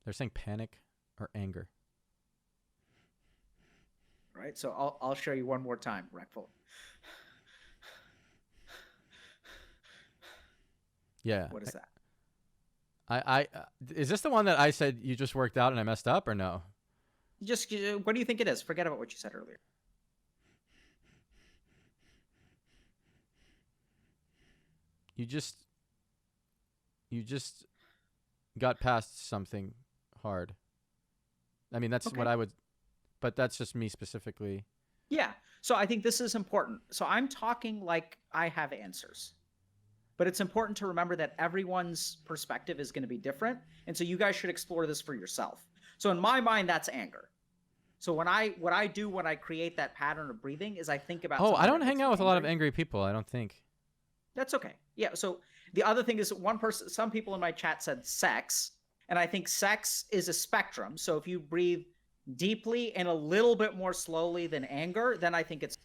They're saying panic or anger. Right. So I'll show you one more time, Reckful. Yeah. What is that? I is this the one that I said you just worked out and I messed up or no? Just what do you think it is? Forget about what you said earlier. You just got past something hard. I mean, that's what I would, but that's just me specifically. Yeah. So I think this is important. So I'm talking like I have answers. But it's important to remember that everyone's perspective is going to be different. And so you guys should explore this for yourself. So in my mind, that's anger. So what I do when I create that pattern of breathing is I think about... Oh, I don't hang out with a lot of angry people, I don't think. That's okay. Yeah. So the other thing is some people in my chat said sex. And I think sex is a spectrum. So if you breathe deeply and a little bit more slowly than anger, then I think it's...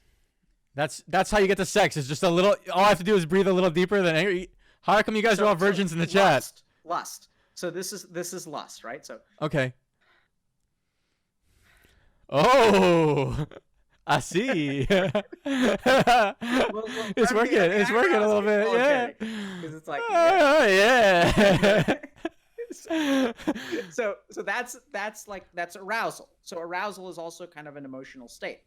That's how you get to sex. It's just a little. All I have to do is breathe a little deeper than anger. How come you guys are all virgins in the chat? Lust. So this is lust, right? So okay. Oh, I see. It's working. It's working a little bit. Yeah. Because it's like. Oh yeah. So that's arousal. So arousal is also kind of an emotional state.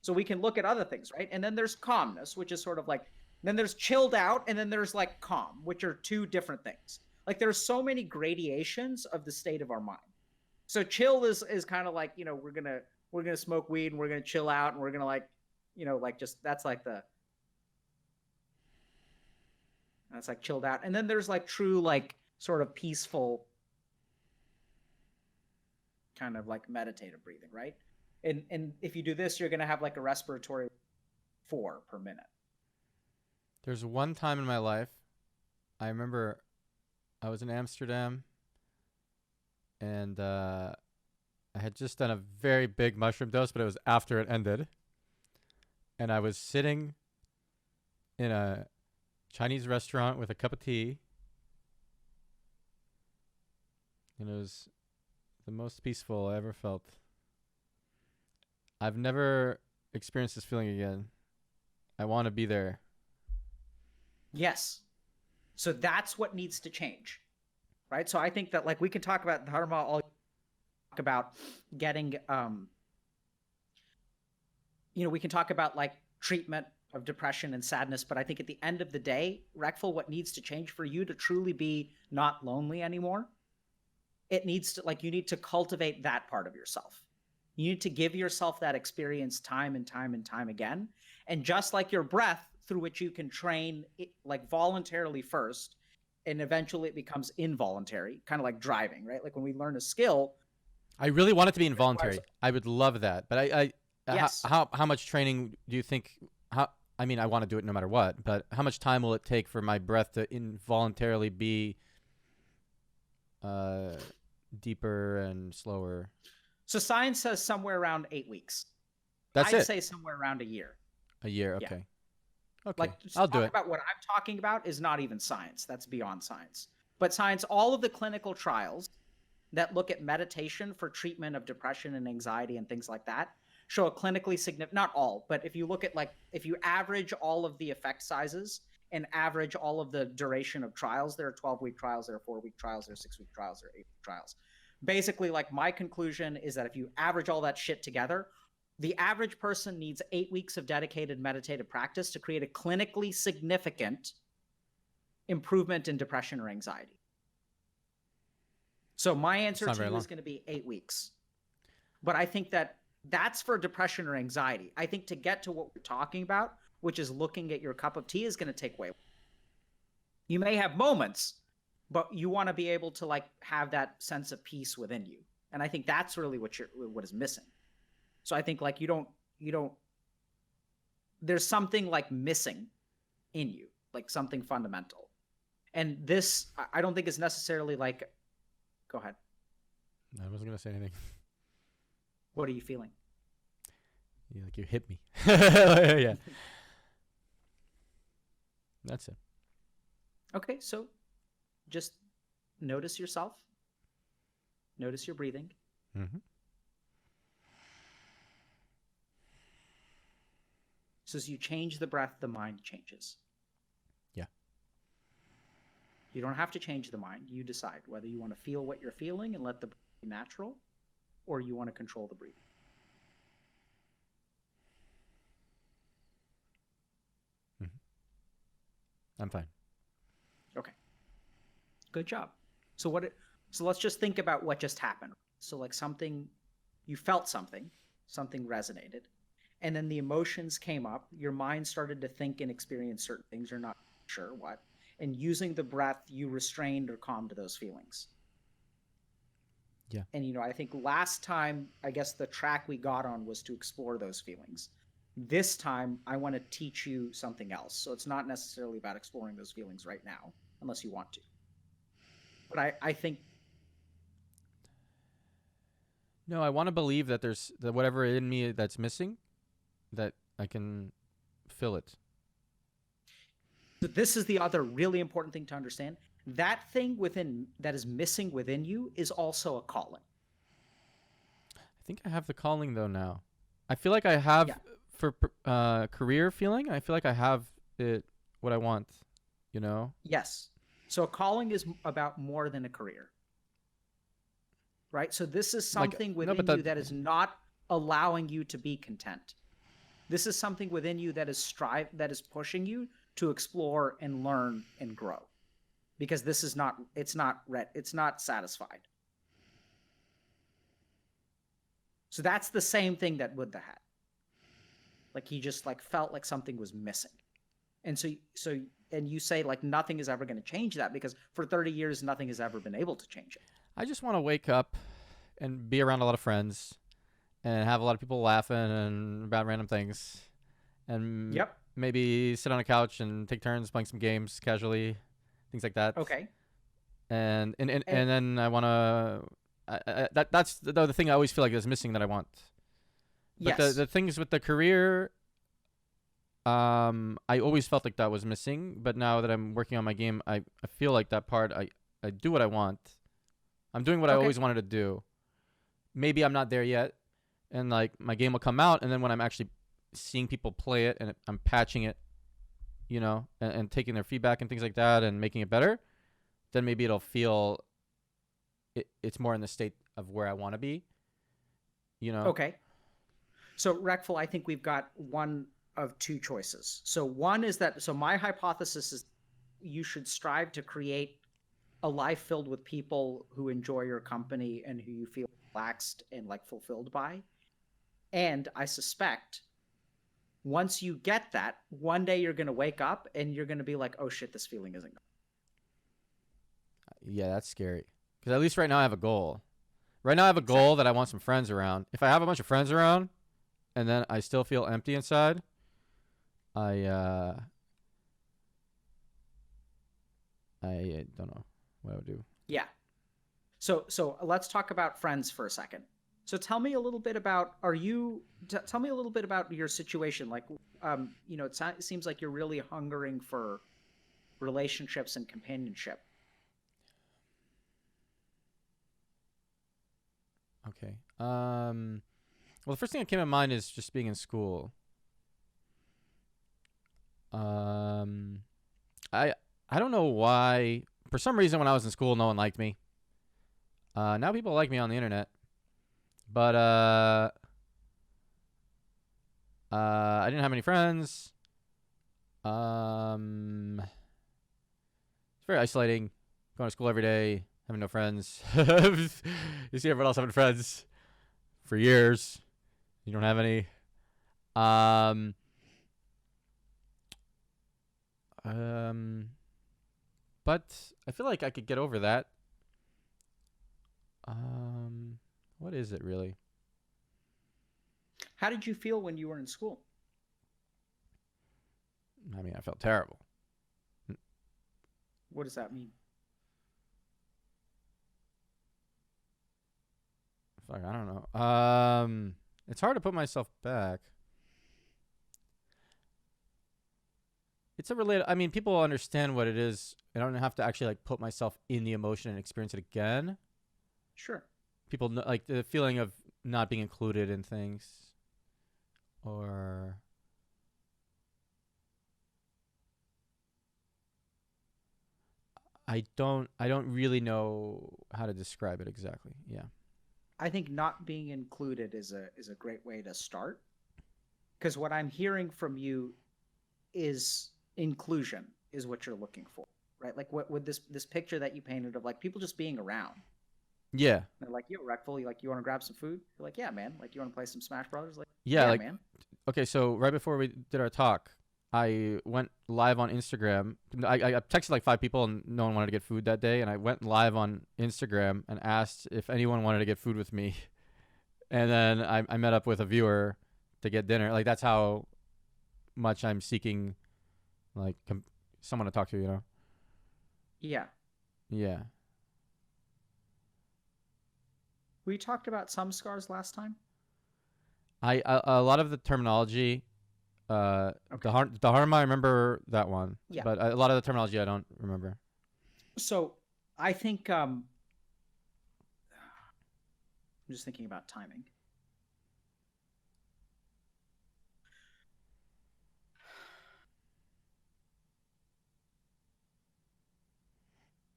So we can look at other things, right? And then there's calmness, which is sort of like, then there's chilled out, and then there's like calm, which are two different things. Like there's so many gradations of the state of our mind. So chill is kind of like, we're going to we're gonna smoke weed and we're gonna chill out and we're gonna like, like just that's like that's like chilled out. And then there's like true like sort of peaceful kind of like meditative breathing, right? And if you do this, you're gonna have like a respiratory 4 per minute. There's one time in my life, I remember I was in Amsterdam and I had just done a very big mushroom dose, but it was after it ended. And I was sitting in a Chinese restaurant with a cup of tea. And it was the most peaceful I ever felt. I've never experienced this feeling again. I want to be there. Yes. So that's what needs to change, right? So I think that like we can talk about Dharma, all talk about getting, we can talk about like treatment of depression and sadness, but I think at the end of the day, Reckful, what needs to change for you to truly be not lonely anymore, it needs to like, you need to cultivate that part of yourself. You need to give yourself that experience time and time and time again. And just like your breath, through which you can train it, like voluntarily first, and eventually it becomes involuntary, kind of like driving, right? Like when we learn a skill. I really want it to be involuntary. I would love that. But Yes. how much training do you think, I mean, I want to do it no matter what, but how much time will it take for my breath to involuntarily be deeper and slower? So science says somewhere around 8 weeks. That's I'd it. say somewhere around a year. A year, okay. Yeah. Okay, Like I'll do talk it. about what I'm talking about is not even science. That's beyond science. But science, all of the clinical trials that look at meditation for treatment of depression and anxiety and things like that show a clinically significant, not all, but if you look at like, if you average all of the effect sizes and average all of the duration of trials, there are 12-week trials, there are 4-week trials, there are 6-week trials, there are 8-week trials. Basically, like my conclusion is that if you average all that shit together, the average person needs 8 weeks of dedicated meditative practice to create a clinically significant improvement in depression or anxiety. So my answer to you is going to be 8 weeks. But I think that that's for depression or anxiety. I think to get to what we're talking about, which is looking at your cup of tea, is going to take way. You may have moments, but you want to be able to like have that sense of peace within you. And I think that's really what is missing. So I think like you don't, there's something like missing in you, like something fundamental. And this, I don't think is necessarily like, go ahead. I wasn't going to say anything. What are you feeling? Like you hit me. Yeah. That's it. Okay. So just notice yourself. Notice your breathing. Mm-hmm. So as you change the breath, the mind changes. Yeah. You don't have to change the mind. You decide whether you want to feel what you're feeling and let the breath be natural, or you want to control the breathing. I'm fine. Okay. Good job. So let's just think about what just happened. So like you felt something resonated, and then the emotions came up. Your mind started to think and experience certain things. You're not sure what. And using the breath, you restrained or calmed those feelings. Yeah. And, I think last time, I guess the track we got on was to explore those feelings. This time, I want to teach you something else. So it's not necessarily about exploring those feelings right now, unless you want to. But I think... No, I want to believe that there's that whatever in me that's missing, that I can fill it. But this is the other really important thing to understand. That thing that is missing within you is also a calling. I think I have the calling though now. I feel like I have for career feeling. I feel like I have it what I want. Yes. So a calling is about more than a career. Right? So this is something within you that is not allowing you to be content. This is something within you that is pushing you to explore and learn and grow. Because this is it's not satisfied. So that's the same thing that Buddha had. Like he just like felt like something was missing. And and you say like nothing is ever going to change that because for 30 years nothing has ever been able to change it. I just want to wake up and be around a lot of friends and have a lot of people laughing and about random things, and Yep. maybe sit on a couch and take turns playing some games casually, things like that. Okay. And then I want to. That's the thing I always feel like is missing that I want. But Yes. the things with the career, I always felt like that was missing. But now that I'm working on my game, I feel like that part, I do what I want. I'm doing what I Okay. always wanted to do. Maybe I'm not there yet, and like my game will come out, and then when I'm actually seeing people play it and I'm patching it, and taking their feedback and things like that and making it better, then maybe it'll feel it's more in the state of where I want to be. Okay. So Reckful, I think we've got one of two choices. So one is that my hypothesis is you should strive to create a life filled with people who enjoy your company and who you feel relaxed and like fulfilled by. And I suspect once you get that, one day you're going to wake up and you're going to be like, oh shit, this feeling isn't gone. Yeah, that's scary. Because at least right now I have a goal. Right now I have a goal that I want some friends around. If I have a bunch of friends around and then I still feel empty inside, I don't know what I would do. Yeah. So let's talk about friends for a second. So tell me a little bit about tell me a little bit about your situation. Like, it seems like you're really hungering for relationships and companionship. Okay. Well, the first thing that came to mind is just being in school. I don't know why. For some reason, when I was in school, no one liked me. Now people like me on the internet, but I didn't have any friends. It's very isolating. Going to school every day, having no friends. You see everyone else having friends for years. You don't have any. But I feel like I could get over that. What is it really? How did you feel when you were in school? I mean, I felt terrible. What does that mean? Fuck, I don't know. It's hard to put myself back. It's a related. I mean, people understand what it is. I don't have to actually like put myself in the emotion and experience it again. Sure. People know, like the feeling of not being included in things, or I don't really know how to describe it exactly. Yeah. I think not being included is a great way to start. Because what I'm hearing from you is inclusion is what you're looking for, right? Like what with this picture that you painted of like people just being around. Yeah. They're like, yo, Reckful, you want to grab some food? You're like, yeah, man. Like, you want to play some Smash Brothers? Like, Yeah, like man. Okay, so right before we did our talk, I went live on Instagram. I texted like 5 people and no one wanted to get food that day. And I went live on Instagram and asked if anyone wanted to get food with me. And then I met up with a viewer to get dinner. Like, that's how much I'm seeking, like, someone to talk to, you know? Yeah. Yeah. We talked about some scars last time. A lot of the terminology, Okay. the harm, I remember that one. Yeah. But a lot of the terminology I don't remember. So I think I'm just thinking about timing.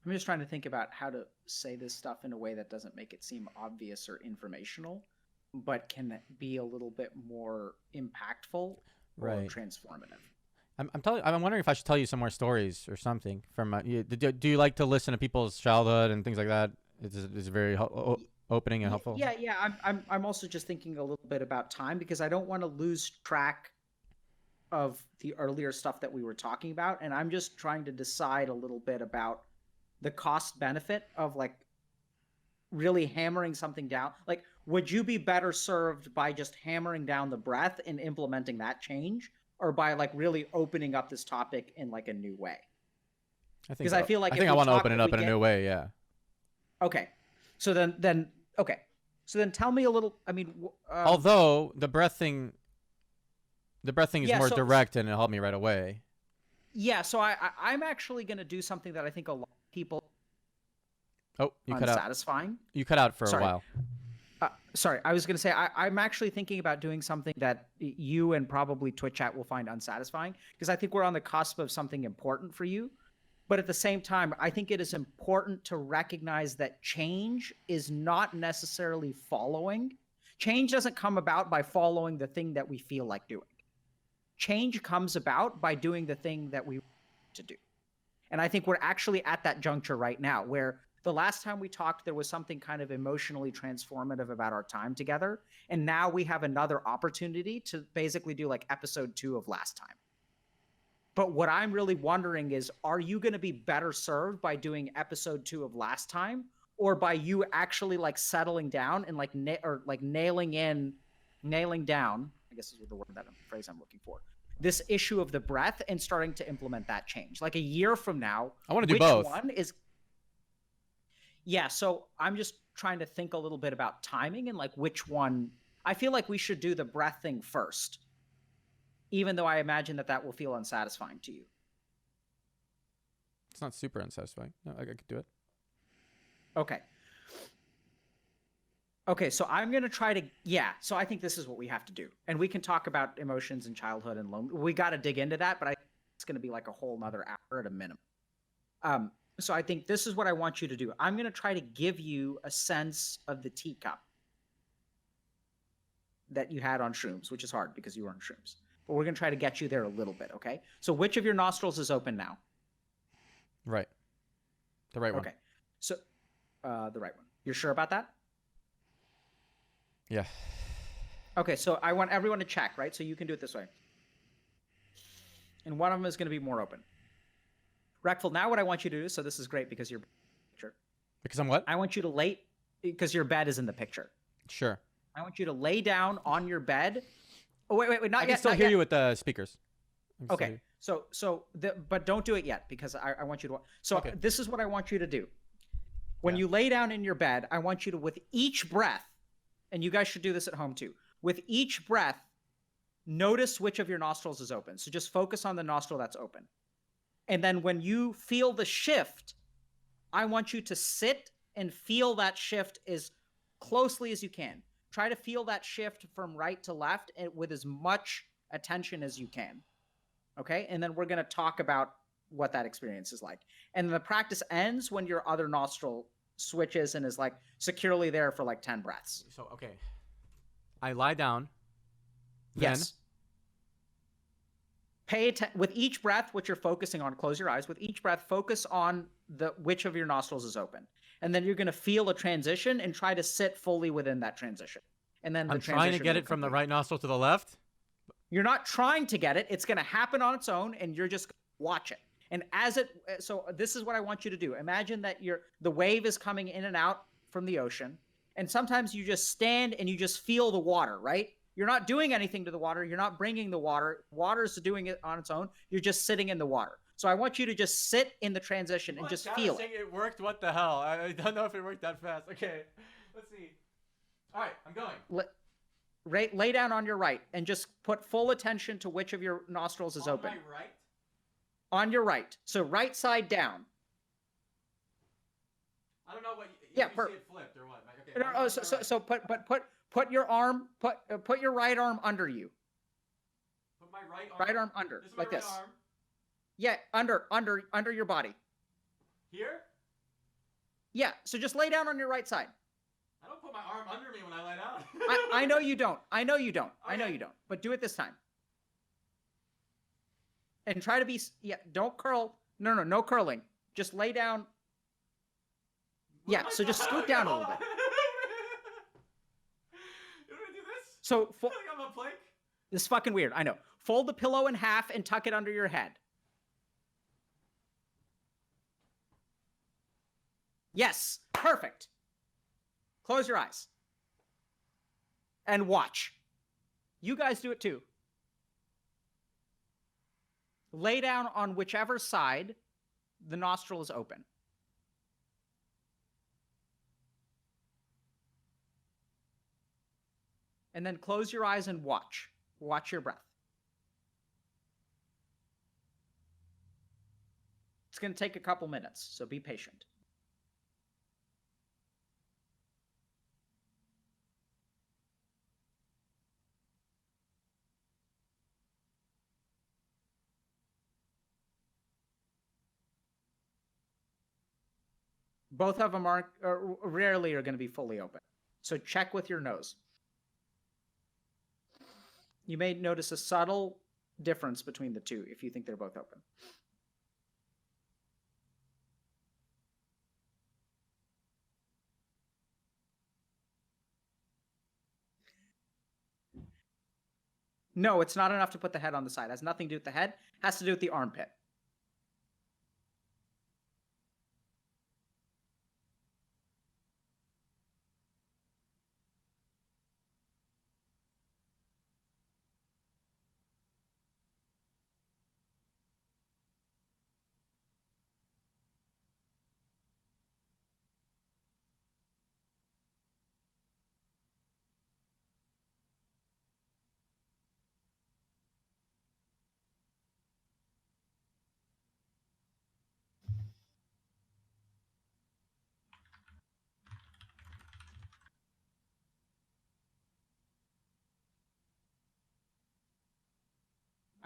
I'm just trying to think about how to say this stuff in a way that doesn't make it seem obvious or informational, but can be a little bit more impactful or Right. transformative. I'm wondering if I should tell you some more stories or something from do you like to listen to people's childhood and things like that? It's very opening and helpful. Yeah. I'm also just thinking a little bit about time because I don't want to lose track of the earlier stuff that we were talking about, and I'm just trying to decide a little bit about the cost benefit of like really hammering something down. Like, would you be better served by just hammering down the breath and implementing that change, or by like really opening up this topic in like a new way? I think Because I feel like I think I want to open it up in a new way. Yeah. Okay, so then okay, so then tell me a little. I mean, although the breath thing is yeah, more so direct and it helped me right away. yeah, so I'm actually going to do something that I think a lot of people Oh, you cut out. unsatisfying. You cut out for Sorry. a while. Sorry, I was going to say I'm actually thinking about doing something that you and probably Twitch chat will find unsatisfying because I think we're on the cusp of something important for you. But at the same time, I think it is important to recognize that change is not necessarily following. Change doesn't come about by following the thing that we feel like doing. Change comes about by doing the thing that we want to do. And I think we're actually at that juncture right now where the last time we talked, there was something kind of emotionally transformative about our time together. And now we have another opportunity to basically do like episode 2 of last time. But what I'm really wondering is, are you going to be better served by doing episode 2 of last time, or by you actually like settling down and like nailing down, I guess is the word phrase I'm looking for, this issue of the breath and starting to implement that change? Like a year from now, I want to do both. One is, yeah. So I'm just trying to think a little bit about timing and like which one. I feel like we should do the breath thing first, even though I imagine that will feel unsatisfying to you. It's not super unsatisfying. No, I could do it. Okay. Okay, so I'm going to try to, so I think this is what we have to do. And we can talk about emotions and childhood and loneliness. We got to dig into that, but I think it's going to be like a whole nother hour at a minimum. So I think this is what I want you to do. I'm going to try to give you a sense of the teacup that you had on shrooms, which is hard because you were on shrooms. But we're going to try to get you there a little bit, okay? So which of your nostrils is open now? Right. The right one. Okay. So the right one. You're sure about that? Yeah. Okay, so I want everyone to check, right? So you can do it this way. And one of them is going to be more open. Reckful, now what I want you to do, so this is great because you're picture. Because I'm what? I want you to lay, because your bed is in the picture. Sure. I want you to lay down on your bed. Oh, wait, not I yet. can still hear you with the speakers. Okay, but don't do it yet because I want you to. So okay. This is what I want you to do. When you lay down in your bed, I want you to, with each breath, and you guys should do this at home too, with each breath, notice which of your nostrils is open. So just focus on the nostril that's open. And then when you feel the shift, I want you to sit and feel that shift as closely as you can. Try to feel that shift from right to left with as much attention as you can. Okay? And then we're going to talk about what that experience is like. And the practice ends when your other nostril switches and is like securely there for like 10 breaths. So, okay. I lie down. Yes. Pay attention with each breath, what you're focusing on. Close your eyes. With each breath, focus on which of your nostrils is open. And then you're going to feel a transition and try to sit fully within that transition. And then I'm trying to get it from the right nostril to the left. You're not trying to get it. It's going to happen on its own, and you're just watch it. And so this is what I want you to do. Imagine that the wave is coming in and out from the ocean. And sometimes you just stand and you just feel the water, right? You're not doing anything to the water. You're not bringing the water. Water's doing it on its own. You're just sitting in the water. So I want you to just sit in the transition and just feel it. It worked. What the hell? I don't know if it worked that fast. Okay, let's see. All right, I'm going. Lay down on your right and just put full attention to which of your nostrils is open. On my right? On your right. So right side down. I don't know what. See it flipped or what? Okay. So put your arm put your right arm under you. Put my right arm. Right arm under, This is like my this. right arm. Yeah, under your body. Here? Yeah. So just lay down on your right side. I don't put my arm under me when I lie down. I know you don't. I know you don't. Okay. I know you don't. But do it this time. And try to be, don't curl. No curling. Just lay down. Yeah, so just scoot down a little bit. So I'm a plank. this is fucking weird. I know. Fold the pillow in half and tuck it under your head. Yes, perfect. Close your eyes. And watch. You guys do it too. Lay down on whichever side the nostril is open. And then close your eyes and watch. Watch your breath. It's going to take a couple minutes, so be patient. Both of them rarely are going to be fully open. So check with your nose. You may notice a subtle difference between the two if you think they're both open. No, it's not enough to put the head on the side. It has nothing to do with the head. It has to do with the armpit.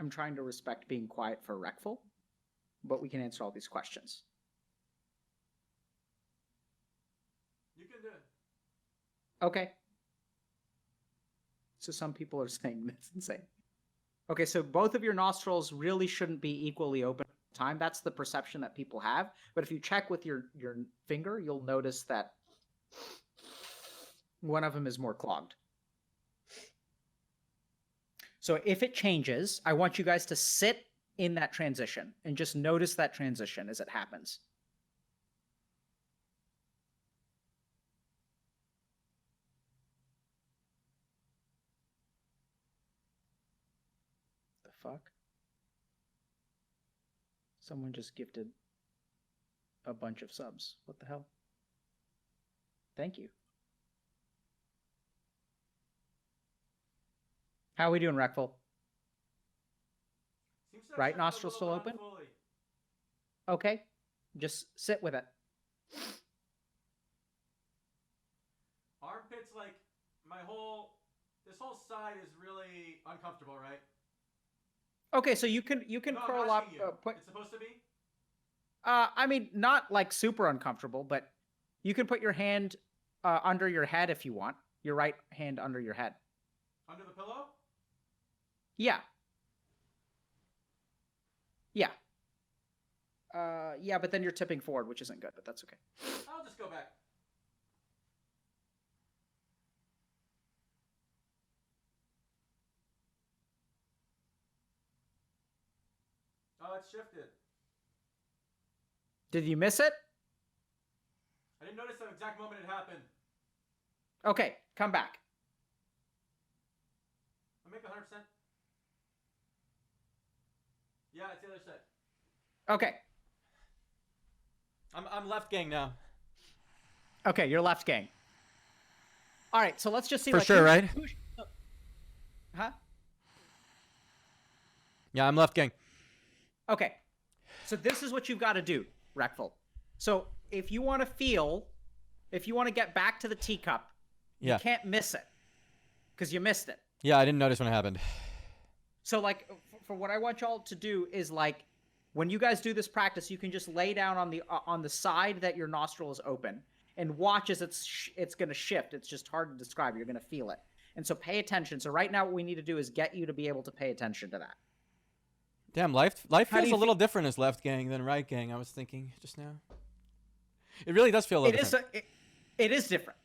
I'm trying to respect being quiet for Reckful, but we can answer all these questions. You can do it. Okay. So some people are saying that's insane. Okay, so both of your nostrils really shouldn't be equally open at the time. That's the perception that people have. But if you check with your finger, you'll notice that one of them is more clogged. So if it changes, I want you guys to sit in that transition and just notice that transition as it happens. The fuck? Someone just gifted a bunch of subs. What the hell? Thank you. How are we doing, Reckful? Right nostril still open? Fully. Okay. Just sit with it. Armpits, like, this whole side is really uncomfortable, right? Okay, so you can No, curl I'm up. asking you. It's supposed to be? I mean, not like super uncomfortable, but you can put your hand under your head if you want. Your right hand under your head. Under the pillow? Yeah. Yeah. Yeah, but then you're tipping forward, which isn't good, but that's okay. I'll just go back. Oh, it's shifted. Did you miss it? I didn't notice the exact moment it happened. Okay, come back. I'm making 100%. Yeah, it's the other side. Okay. I'm left gang now. Okay, you're left gang. All right, so let's just see. For sure, right? Huh? Yeah, I'm left gang. Okay. So this is what you've got to do, Reckful. So if you want to get back to the teacup, Yeah. you can't miss it because you missed it. Yeah, I didn't notice when it happened. So like, for what I want y'all to do is like, when you guys do this practice, you can just lay down on the side that your nostril is open and watch as it's going to shift. It's just hard to describe. You're going to feel it. And so pay attention. So right now what we need to do is get you to be able to pay attention to that. Damn, life How do feels you a little different as left gang than right gang, I was thinking just now. It really does feel a little different. It is different.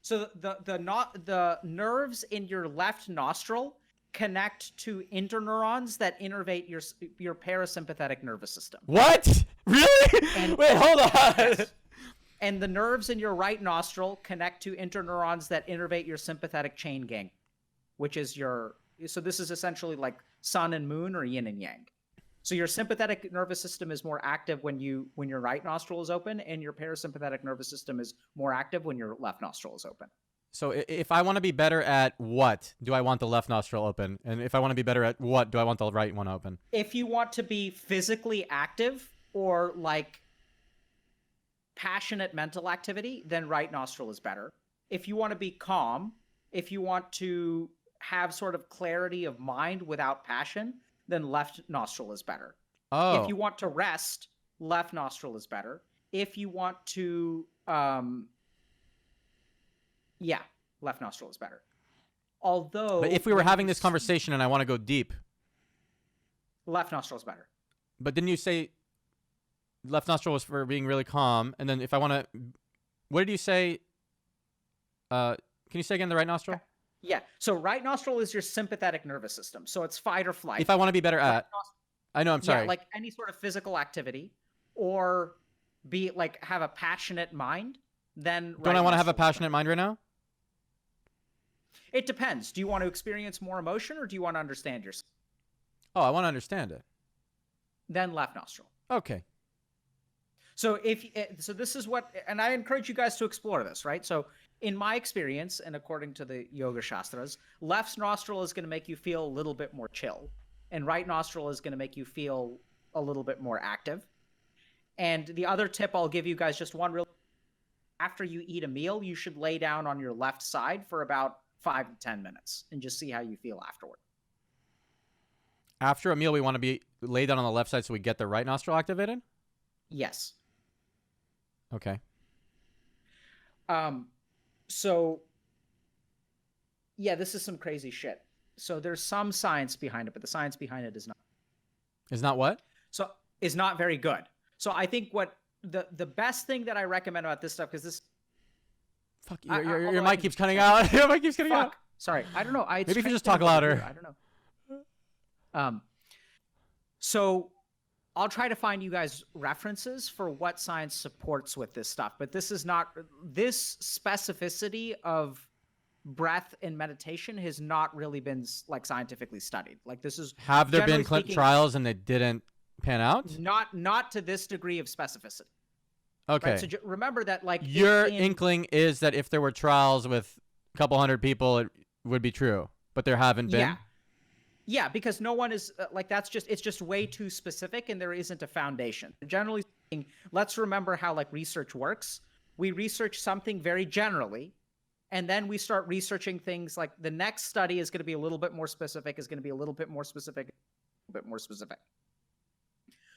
So the nerves in your left nostril connect to interneurons that innervate your parasympathetic nervous system. What? Really? And Wait, hold on. yes. And the nerves in your right nostril connect to interneurons that innervate your sympathetic chain gang, which is so this is essentially like sun and moon, or yin and yang. So your sympathetic nervous system is more active when your right nostril is open, and your parasympathetic nervous system is more active when your left nostril is open. So if I want to be better at what, do I want the left nostril open? And if I want to be better at what, do I want the right one open? If you want to be physically active or like passionate mental activity, then right nostril is better. If you want to be calm, if you want to have sort of clarity of mind without passion, then left nostril is better. Oh. If you want to rest, left nostril is better. If you want to, left nostril is better. Although, but if we were having this conversation and I want to go deep, left nostril is better. But didn't you say left nostril was for being really calm? And then if I want to, what did you say? Can you say again the right nostril? Okay. Yeah. So right nostril is your sympathetic nervous system. So it's fight or flight. If I want to be better at, I know, I'm sorry. Yeah, like any sort of physical activity, or be like have a passionate mind, then don't I want to have a passionate mind right now? It depends. Do you want to experience more emotion, or do you want to understand yourself? Oh, I want to understand it. Then left nostril. Okay. So this is what, and I encourage you guys to explore this, right? So in my experience, and according to the Yoga Shastras, left nostril is going to make you feel a little bit more chill, and right nostril is going to make you feel a little bit more active. And the other tip I'll give you guys, just one real, after you eat a meal, you should lay down on your left side for about 5 to 10 minutes and just see how you feel afterward. After a meal, we want to be laid down on the left side so we get the right nostril activated? Yes. Okay. So, yeah, this is some crazy shit. So there's some science behind it, but the science behind it is not. Is not what? So is not very good. So I think what the best thing that I recommend about this stuff, because this. Fuck, your mic keeps cutting out. Your mic keeps cutting out. Sorry, I don't know. Maybe if you just talk louder. I don't know. So I'll try to find you guys references for what science supports with this stuff, but this is not, this specificity of breath in meditation has not really been like scientifically studied. Like this is, have there been trials and they didn't pan out? Not to this degree of specificity. Okay. Right? So remember that, like, your inkling is that if there were trials with a couple hundred people, it would be true, but there haven't been. Yeah, because no one is like, it's just way too specific, and there isn't a foundation. Generally speaking, let's remember how like research works. We research something very generally, and then we start researching things like the next study is going to be a little bit more specific, is going to be a little bit more specific, a bit more specific.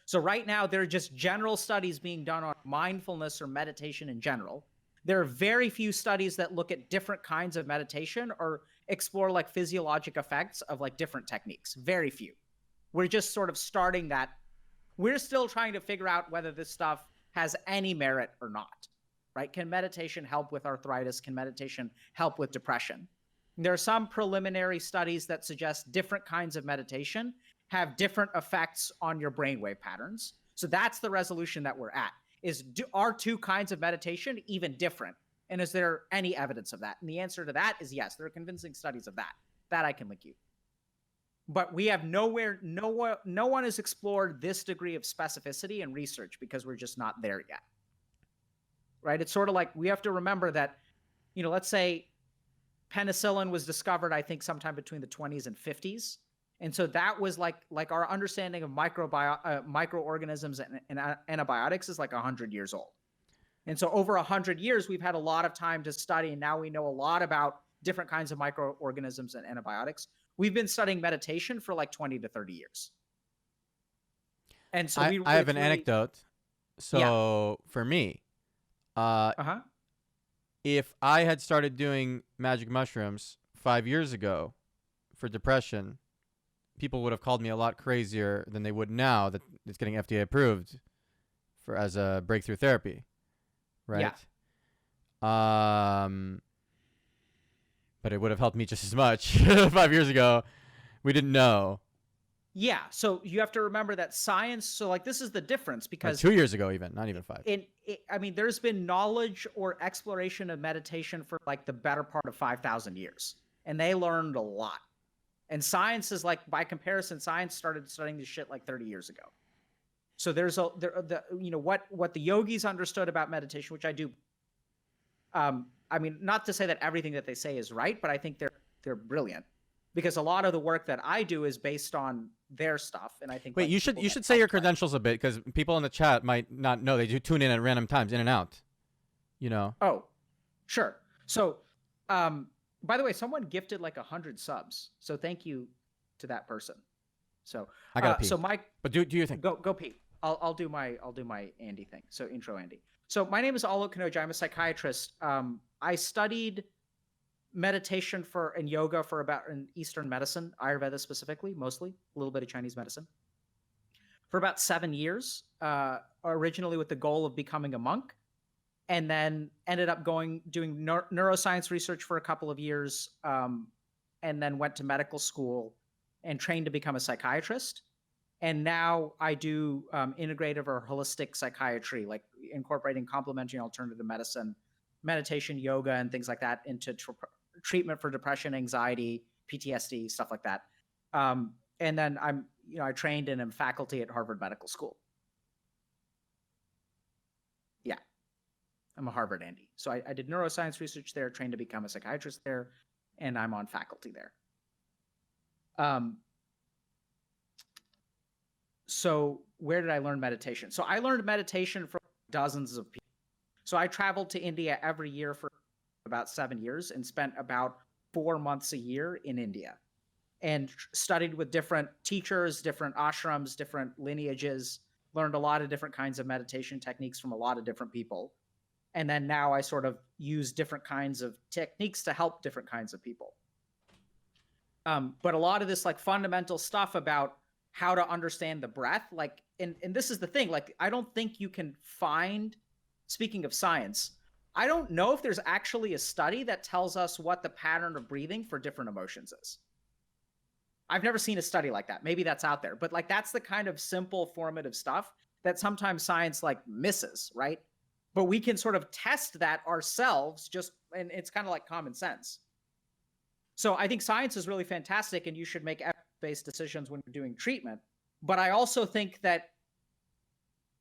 So right now, there are just general studies being done on mindfulness or meditation in general. There are very few studies that look at different kinds of meditation or explore like physiologic effects of like different techniques. Very few. We're just sort of starting that. We're still trying to figure out whether this stuff has any merit or not, right? Can meditation help with arthritis? Can meditation help with depression? There are some preliminary studies that suggest different kinds of meditation have different effects on your brainwave patterns. So that's the resolution that we're at. Are two kinds of meditation even different? And is there any evidence of that? And the answer to that is yes. There are convincing studies of that. That I can link you. But we have no one has explored this degree of specificity in research because we're just not there yet. Right? It's sort of like we have to remember that, let's say penicillin was discovered, I think, sometime between the 20s and 50s. And so that was like our understanding of microorganisms and antibiotics is like 100 years old. And so over 100 years, we've had a lot of time to study, and now we know a lot about different kinds of microorganisms and antibiotics. We've been studying meditation for like 20 to 30 years. And so I have an anecdote. So for me, if I had started doing magic mushrooms 5 years ago for depression, people would have called me a lot crazier than they would now that it's getting FDA approved as a breakthrough therapy, right? But it would have helped me just as much 5 years ago. We didn't know. Yeah, so you have to remember that science. So like this is the difference Or because 2 years ago, even not even 5. I mean, there's been knowledge or exploration of meditation for like the better part of 5,000 years, and they learned a lot. And science is like, by comparison, science started studying this shit like 30 years ago. So there's what the yogis understood about meditation, which I do. I mean, not to say that everything that they say is right, but I think they're brilliant, because a lot of the work that I do is based on their stuff, and I think. Wait, like, you should say your credentials a bit, because people in the chat might not know. They do tune in at random times, in and out. You know. Oh, sure. So, by the way, someone gifted like 100 subs, so thank you to that person. So I gotta pee. So Mike, But do your thing. go pee. I'll do my Andy thing. So intro Andy. So my name is Alok Kanojia. I'm a psychiatrist. I studied meditation and yoga for in Eastern medicine, Ayurveda specifically, mostly a little bit of Chinese medicine, for about 7 years. Originally with the goal of becoming a monk, and then ended up doing neuroscience research for a couple of years, and then went to medical school and trained to become a psychiatrist. And now I do integrative or holistic psychiatry, like incorporating complementary alternative medicine, meditation, yoga, and things like that into treatment for depression, anxiety, PTSD, stuff like that. And then I trained and am faculty at Harvard Medical School. Yeah, I'm a Harvard Andy. So I did neuroscience research there, trained to become a psychiatrist there, and I'm on faculty there. So where did I learn meditation? So I learned meditation from dozens of people. So I traveled to India every year for about 7 years and spent about 4 months a year in India, and studied with different teachers, different ashrams, different lineages, learned a lot of different kinds of meditation techniques from a lot of different people. And then now I sort of use different kinds of techniques to help different kinds of people. But a lot of this like fundamental stuff about how to understand the breath, like, and this is the thing, like, I don't think you can find, speaking of science, I don't know if there's actually a study that tells us what the pattern of breathing for different emotions is. I've never seen a study like that. Maybe that's out there, but like, that's the kind of simple formative stuff that sometimes science like misses, right? But we can sort of test that ourselves, and it's kind of like common sense. So I think science is really fantastic, and you should make evidence-based decisions when you're doing treatment. But I also think that,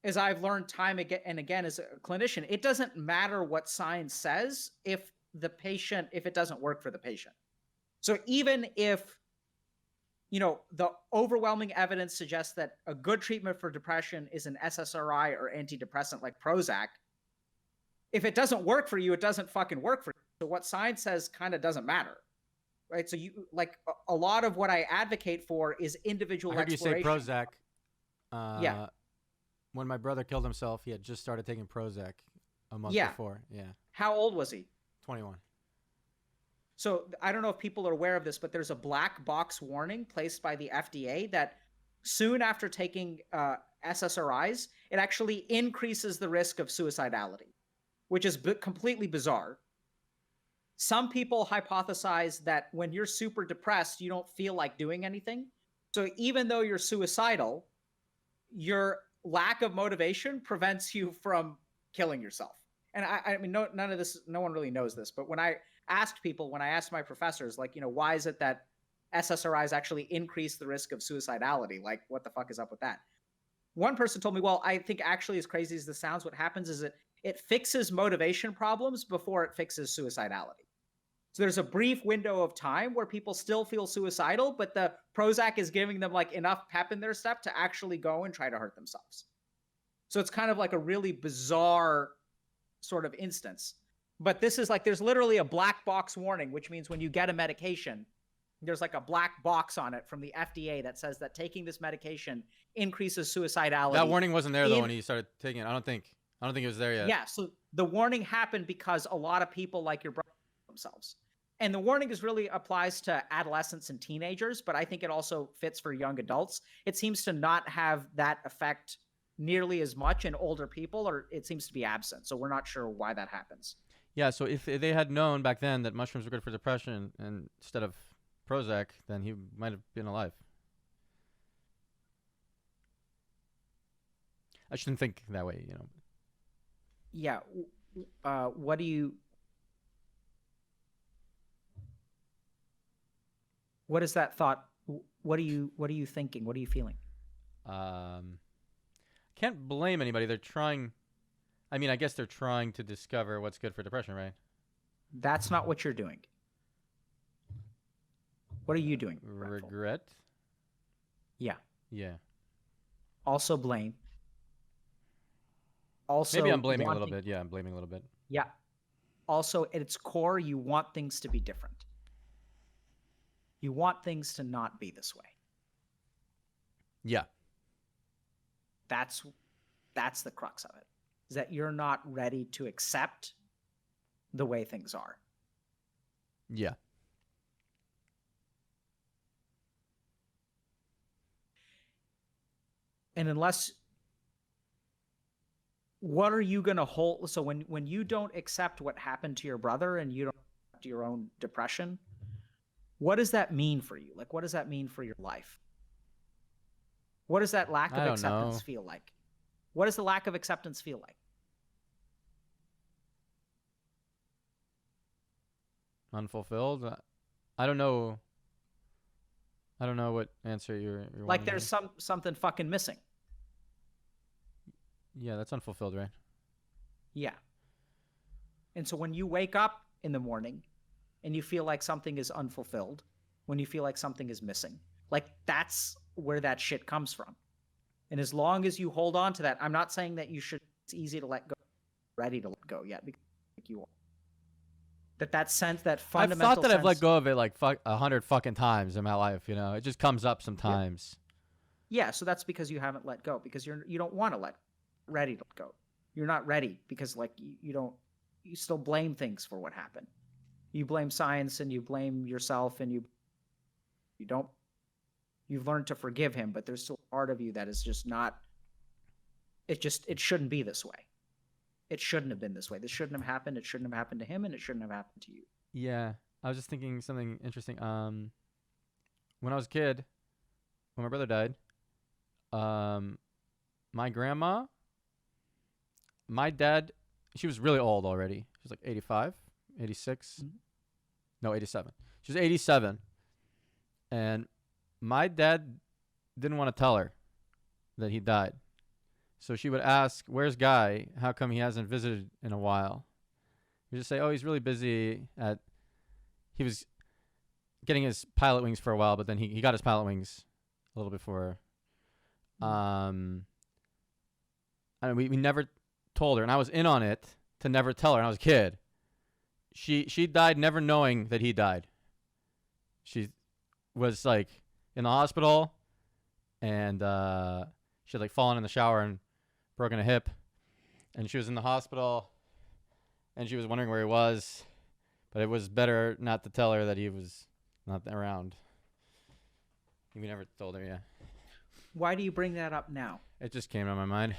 as I've learned time and again as a clinician, it doesn't matter what science says if it doesn't work for the patient. So even if, the overwhelming evidence suggests that a good treatment for depression is an SSRI or antidepressant like Prozac, if it doesn't work for you, it doesn't fucking work for you. So what science says kind of doesn't matter. Right, so you like a lot of what I advocate for is individual. I heard exploration. you say Prozac. Yeah. When my brother killed himself, he had just started taking Prozac a month before. Yeah. How old was he? 21. So I don't know if people are aware of this, but there's a black box warning placed by the FDA that soon after taking SSRIs, it actually increases the risk of suicidality, which is completely bizarre. Some people hypothesize that when you're super depressed, you don't feel like doing anything. So even though you're suicidal, your lack of motivation prevents you from killing yourself. And I mean, no one really knows this, but when I asked my professors, like, why is it that SSRIs actually increase the risk of suicidality? Like, what the fuck is up with that? One person told me, well, I think actually, as crazy as this sounds, what happens is it fixes motivation problems before it fixes suicidality. So there's a brief window of time where people still feel suicidal, but the Prozac is giving them like enough pep in their step to actually go and try to hurt themselves. So it's kind of like a really bizarre sort of instance. But this is like, there's literally a black box warning, which means when you get a medication, there's like a black box on it from the FDA that says that taking this medication increases suicidality. That warning wasn't there though when he started taking it. I don't think it was there yet. Yeah. So the warning happened because a lot of people like your brother themselves. And the warning really applies to adolescents and teenagers, but I think it also fits for young adults. It seems to not have that effect nearly as much in older people, or it seems to be absent. So we're not sure why that happens. Yeah, so if they had known back then that mushrooms were good for depression and instead of Prozac, then he might have been alive. I shouldn't think that way, you know. Yeah. What do you? What is that thought? What are you thinking? What are you feeling? Can't blame anybody. They're trying. I mean, I guess they're trying to discover what's good for depression, right? That's not what you're doing. What are you doing? Reckful? Regret? Yeah. Yeah. Also blame. Also, maybe I'm blaming a little bit. Yeah, I'm blaming a little bit. Yeah. Also, at its core, you want things to be different. You want things to not be this way. Yeah. That's the crux of it. Is that you're not ready to accept the way things are. Yeah. And unless, what are you going to hold? So when you don't accept what happened to your brother and you don't accept your own depression, what does that mean for you? Like, what does that mean for your life? What does that lack of acceptance feel like? What does the lack of acceptance feel like? Unfulfilled? I don't know. I don't know what answer you're like there's something fucking missing. Yeah, that's unfulfilled, right? Yeah. And so when you wake up in the morning and you feel like something is unfulfilled, when you feel like something is missing, like that's where that shit comes from. And as long as you hold on to that, I'm not saying that you should, it's easy to let go, ready to let go yet, because you are. That sense, that fundamental I've thought that sense, I've let go of it like 100 fucking times in my life, you know? It just comes up sometimes. Yeah, so that's because you haven't let go, because you don't want to ready to let go. You're not ready because like you still blame things for what happened. You blame science and you blame yourself and you've learned to forgive him, but there's still a part of you that is just not, it shouldn't be this way. It shouldn't have been this way. This shouldn't have happened. It shouldn't have happened to him, and it shouldn't have happened to you. Yeah. I was just thinking something interesting. When I was a kid, when my brother died, my grandma, my dad, she was really old already. She was like 85, 86. Mm-hmm. No, 87. She was 87. And my dad didn't want to tell her that he died. So she would ask, "Where's Guy? How come he hasn't visited in a while?" We just say, "Oh, he's really busy he was getting his pilot wings for a while, but then he got his pilot wings a little before." And we never told her, and I was in on it to never tell her, and I was a kid. She died never knowing that he died. She was like in the hospital, and she had like fallen in the shower and broken a hip, and she was in the hospital, and she was wondering where he was, but it was better not to tell her that he was not around. We never told her, yeah. Why do you bring that up now? It just came to my mind.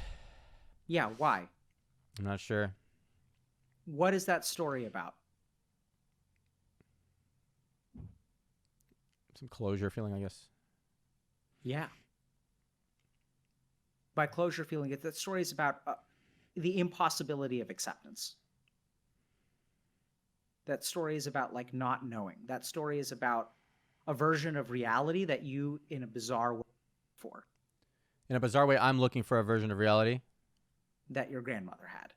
Yeah, why? I'm not sure. What is that story about? Some closure feeling, I guess. Yeah. By closure feeling, that story is about the impossibility of acceptance. That story is about like not knowing. That story is about a version of reality that you, in a bizarre way, for. In a bizarre way, I'm looking for a version of reality that your grandmother had.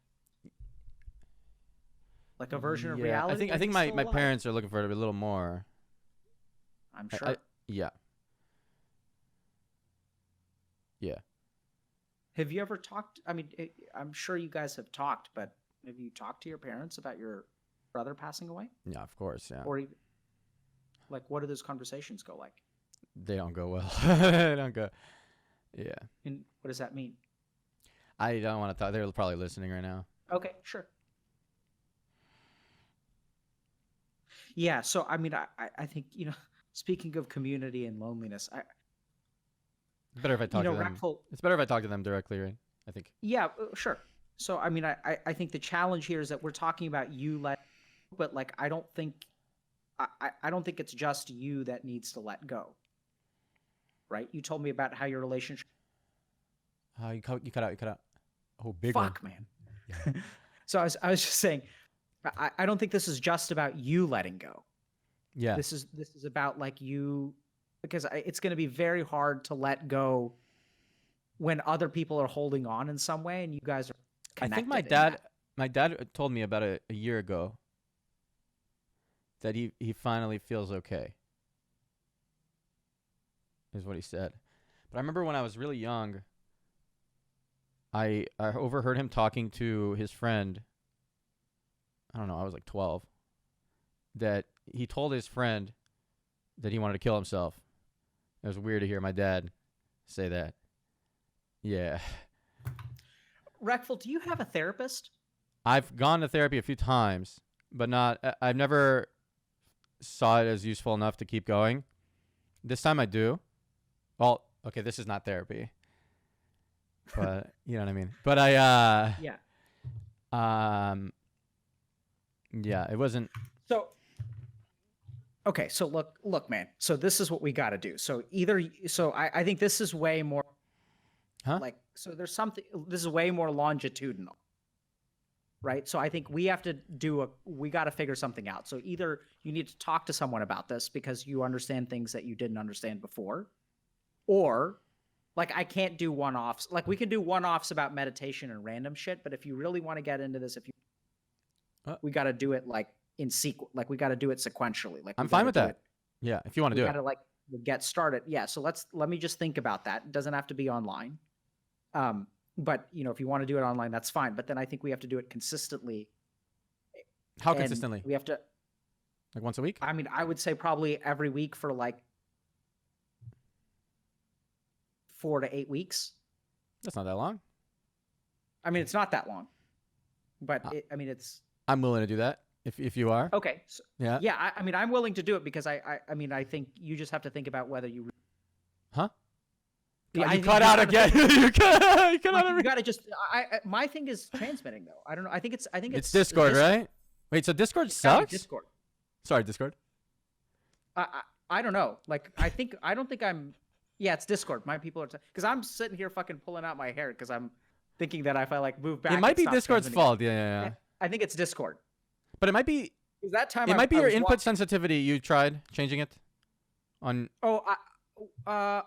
Like a version of reality. I think my parents are looking for it a little more. I'm sure. Yeah. Yeah. Have you ever talked? I mean, I'm sure you guys have talked, but have you talked to your parents about your brother passing away? Yeah, of course, yeah. Or like, what do those conversations go like? They don't go well. They don't go. Yeah. And what does that mean? I don't want to talk. They're probably listening right now. Okay, sure. Yeah, so I mean, I think, speaking of community and loneliness, it's better if I talk to them. It's better if I talk to them directly, right? I think. Yeah, sure. So I mean, I think the challenge here is that we're talking about you let, but like I don't think it's just you that needs to let go. Right? You told me about how your relationship. You cut out. Oh, big Fuck, one. man. Yeah. So I was just saying, I don't think this is just about you letting go. Yeah. This is about like you, because it's going to be very hard to let go when other people are holding on in some way, and you guys are connected. I think my dad told me about a year ago that he finally feels okay. Is what he said. But I remember when I was really young, I overheard him talking to his friend. I don't know, I was like 12. That he told his friend that he wanted to kill himself. It was weird to hear my dad say that. Yeah. Reckful, do you have a therapist? I've gone to therapy a few times, but I've never saw it as useful enough to keep going. This time I do. Well, okay, this is not therapy. But you know what I mean. But yeah, it wasn't. So okay, so look, man. So this is what we got to do. So I think this is way more like, so there's something, this is way more longitudinal. Right? So I think we have to we got to figure something out. So either you need to talk to someone about this because you understand things that you didn't understand before, or like I can't do one-offs. Like we can do one-offs about meditation and random shit, but if you really want to get into this, we got to do it like in sequence. Like we got to do it sequentially. Like I'm fine with that. Yeah, if you want to do it. We got to like get started. Yeah, so let me just think about that. It doesn't have to be online. But you know, if you want to do it online, that's fine. But then I think we have to do it consistently. How consistently? We have to, like once a week? I mean, I would say probably every week for like 4 to 8 weeks. That's not that long. I mean, it's not that long, but it's. I'm willing to do that if you are. Okay. So, yeah. Yeah. I mean, I'm willing to do it because I mean, I think you just have to think about whether you. Huh? Yeah, you cut out again. You cut out again. You gotta just. My thing is transmitting though. I don't know. I think it's Discord, right? Wait, so Discord sucks? Discord. Sorry, Discord. I don't know. Like I don't think I'm. Yeah, it's Discord. My people are because I'm sitting here fucking pulling out my hair because I'm thinking that if I like move back, it might be Discord's fault. Yeah. I think it's Discord. But it might be. That time it might be your input sensitivity. You tried changing it on. Oh,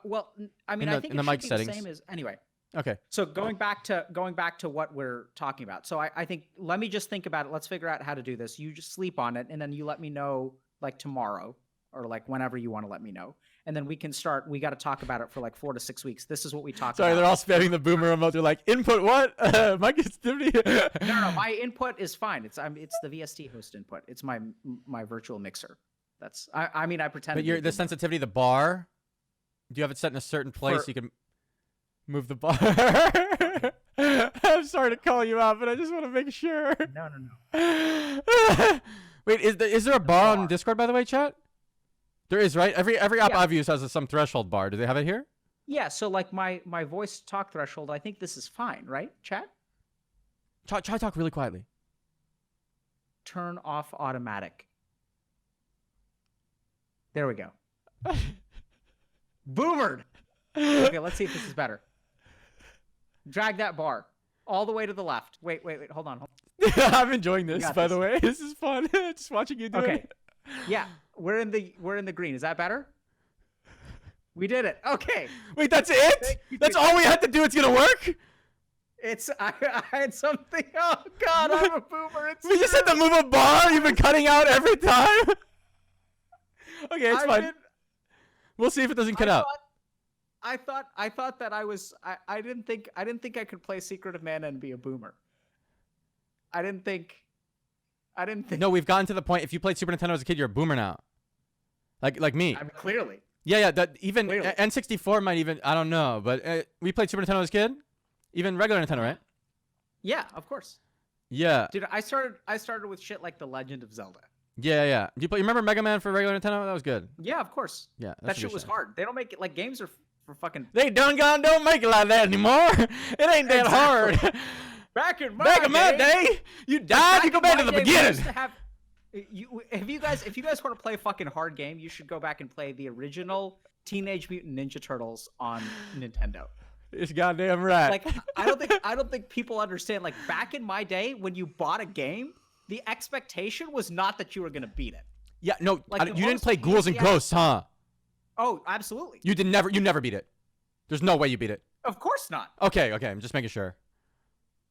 well, I mean, I think in the mic should be settings. the same as anyway. Okay. So going back to what we're talking about. So I think let me just think about it. Let's figure out how to do this. You just sleep on it, and then you let me know like tomorrow or like whenever you want to let me know, and then we can start. We got to talk about it for like 4 to 6 weeks. This is what we talked about. Sorry, they're all spamming the boomer remote. They're like, input what? Mic sensitivity. No, my input is fine. It's the VST host input. It's my virtual mixer. That's I mean I pretend. But the sensitivity, the bar. Do you have it set in a certain place? You can move the bar. I'm sorry to call you out, but I just want to make sure. No. Wait, is there a bar on Discord, by the way, chat? There is, right? Every app I've used has some threshold bar. Do they have it here? Yeah. So like my voice talk threshold, I think this is fine, right, chat? Try talk really quietly. Turn off automatic. There we go. Boomered. Okay, let's see if this is better. Drag that bar all the way to the left. Wait. Hold on. I'm enjoying this, by the way. This is fun. Just watching you do it. Yeah, we're in the green. Is that better? We did it. Okay. Wait, that's it? That's all we had to do. It's gonna work? I had something. Oh God, I'm a boomer. We just had to move a bar. You've been cutting out every time. Okay, it's fine. We'll see if it doesn't cut out. I thought that I didn't think I could play Secret of Mana and be a boomer. I didn't think. No, we've gotten to the point. If you played Super Nintendo as a kid, you're a boomer now. Like me. I'm clearly. Yeah. That even clearly. N64 might even. I don't know, but we played Super Nintendo as a kid. Even regular Nintendo, right? Yeah, of course. Yeah. Dude, I started with shit like The Legend of Zelda. Yeah. Do you remember Mega Man for regular Nintendo? That was good. Yeah, of course. Yeah. That shit was hard. They don't make it like games are for fucking. They don't make it like that anymore. It ain't that hard. Back in my Back in my day, day, you died. You go back to the beginning. If you guys want to play a fucking hard game, you should go back and play the original Teenage Mutant Ninja Turtles on Nintendo. It's goddamn right. Like, I don't think people understand. Like, back in my day, when you bought a game, the expectation was not that you were gonna beat it. Yeah, no, Like, you didn't play Ghouls and Ghosts, huh? Oh, absolutely. You never beat it. There's no way you beat it. Of course not. Okay, I'm just making sure.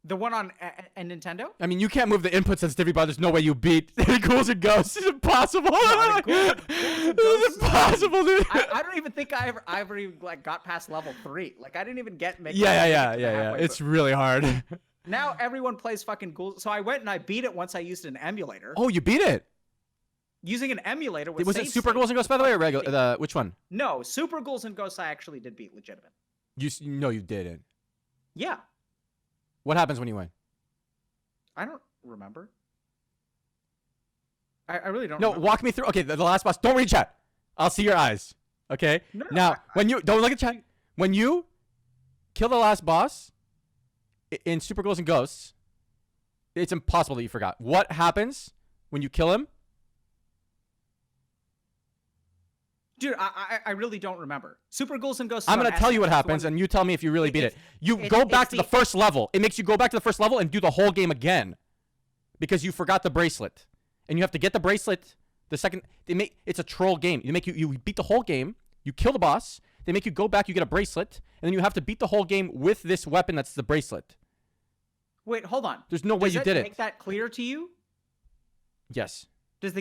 The one on Nintendo? I mean, you can't move the input sensitivity, but there's no way you beat Ghouls and Ghosts. It's impossible. It's impossible, dude. I don't even think I ever even like got past level 3. Like, I didn't even make Yeah. It's really hard. Now everyone plays fucking Ghouls. So I went and I beat it once I used an emulator. Oh, you beat it? Using an emulator with Was it Super Ghouls and Ghosts, by the way, or regular? Which one? No, Super Ghouls and Ghosts I actually did beat legitimate. No, you didn't. Yeah. What happens when you win? I don't remember. I really don't. No, remember. walk me through. Okay, the last boss. Don't read chat. I'll see your eyes. Okay. No, now, when you don't look at chat, when you kill the last boss in Super Ghouls and Ghosts, it's impossible that you forgot. What happens when you kill him? Dude, I really don't remember. Super Ghouls and Ghosts. I'm going to tell you what happens, and you tell me if you really beat it. You go back to the first level. It makes you go back to the first level and do the whole game again because you forgot the bracelet. And you have to get the bracelet the second. It's a troll game. You beat the whole game. You kill the boss. They make you go back. You get a bracelet. And then you have to beat the whole game with this weapon that's the bracelet. Wait, hold on. There's no way you did it. Make that clear to you? Yes. Does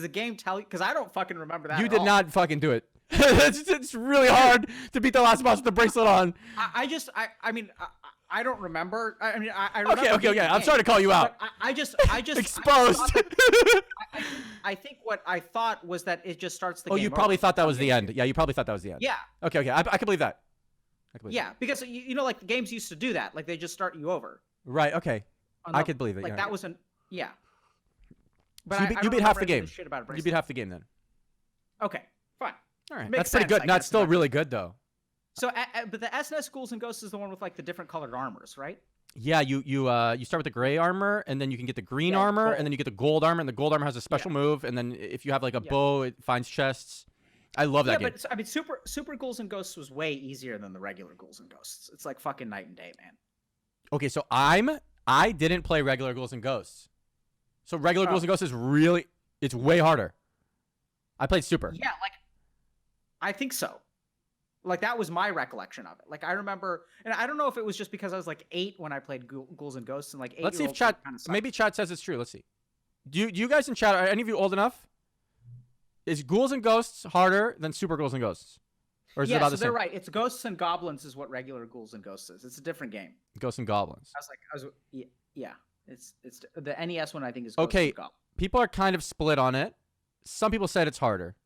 the game tell you? Because I don't fucking remember that. You did not fucking do it. It's really hard to beat the last boss with the bracelet on. I mean, I don't remember. I mean, I remember. Okay. I'm sorry to call you out. I just exposed. I think what I thought was that it just starts the game. Oh, you probably thought that was the end. Yeah, you probably thought that was the end. Yeah. Okay. I can believe that. Because you know, like the games used to do that. Like they just start you over. Right. Okay. I could believe it. Like that was yeah. But so you beat half the game. You beat half the game then. Okay, fine. All right, that's pretty good. That's still really good though. So, but the SNS Ghouls and Ghosts is the one with like the different colored armors, right? Yeah, you start with the gray armor, and then you can get the green armor, and then you get the gold armor, and the gold armor has a special move, and then if you have like a bow, it finds chests. I love that game. But I mean, Super Ghouls and Ghosts was way easier than the regular Ghouls and Ghosts. It's like fucking night and day, man. Okay, so I didn't play regular Ghouls and Ghosts. So regular Ghouls and Ghosts is it's way harder. I played Super. Yeah, like, I think so. Like, that was my recollection of it. Like, I remember, and I don't know if it was just because I was like 8 when I played Ghouls and Ghosts, and like 8. Let's see if chat, maybe chat says it's true. Let's see. Do you guys in chat, are any of you old enough? Is Ghouls and Ghosts harder than Super Ghouls and Ghosts? Or is it about the same? They're right. It's Ghosts and Goblins is what regular Ghouls and Ghosts is. It's a different game. Ghosts and Goblins. Yeah. It's the NES one, I think, is Ghosts and Goblins. People are kind of split on it. Some people said it's harder.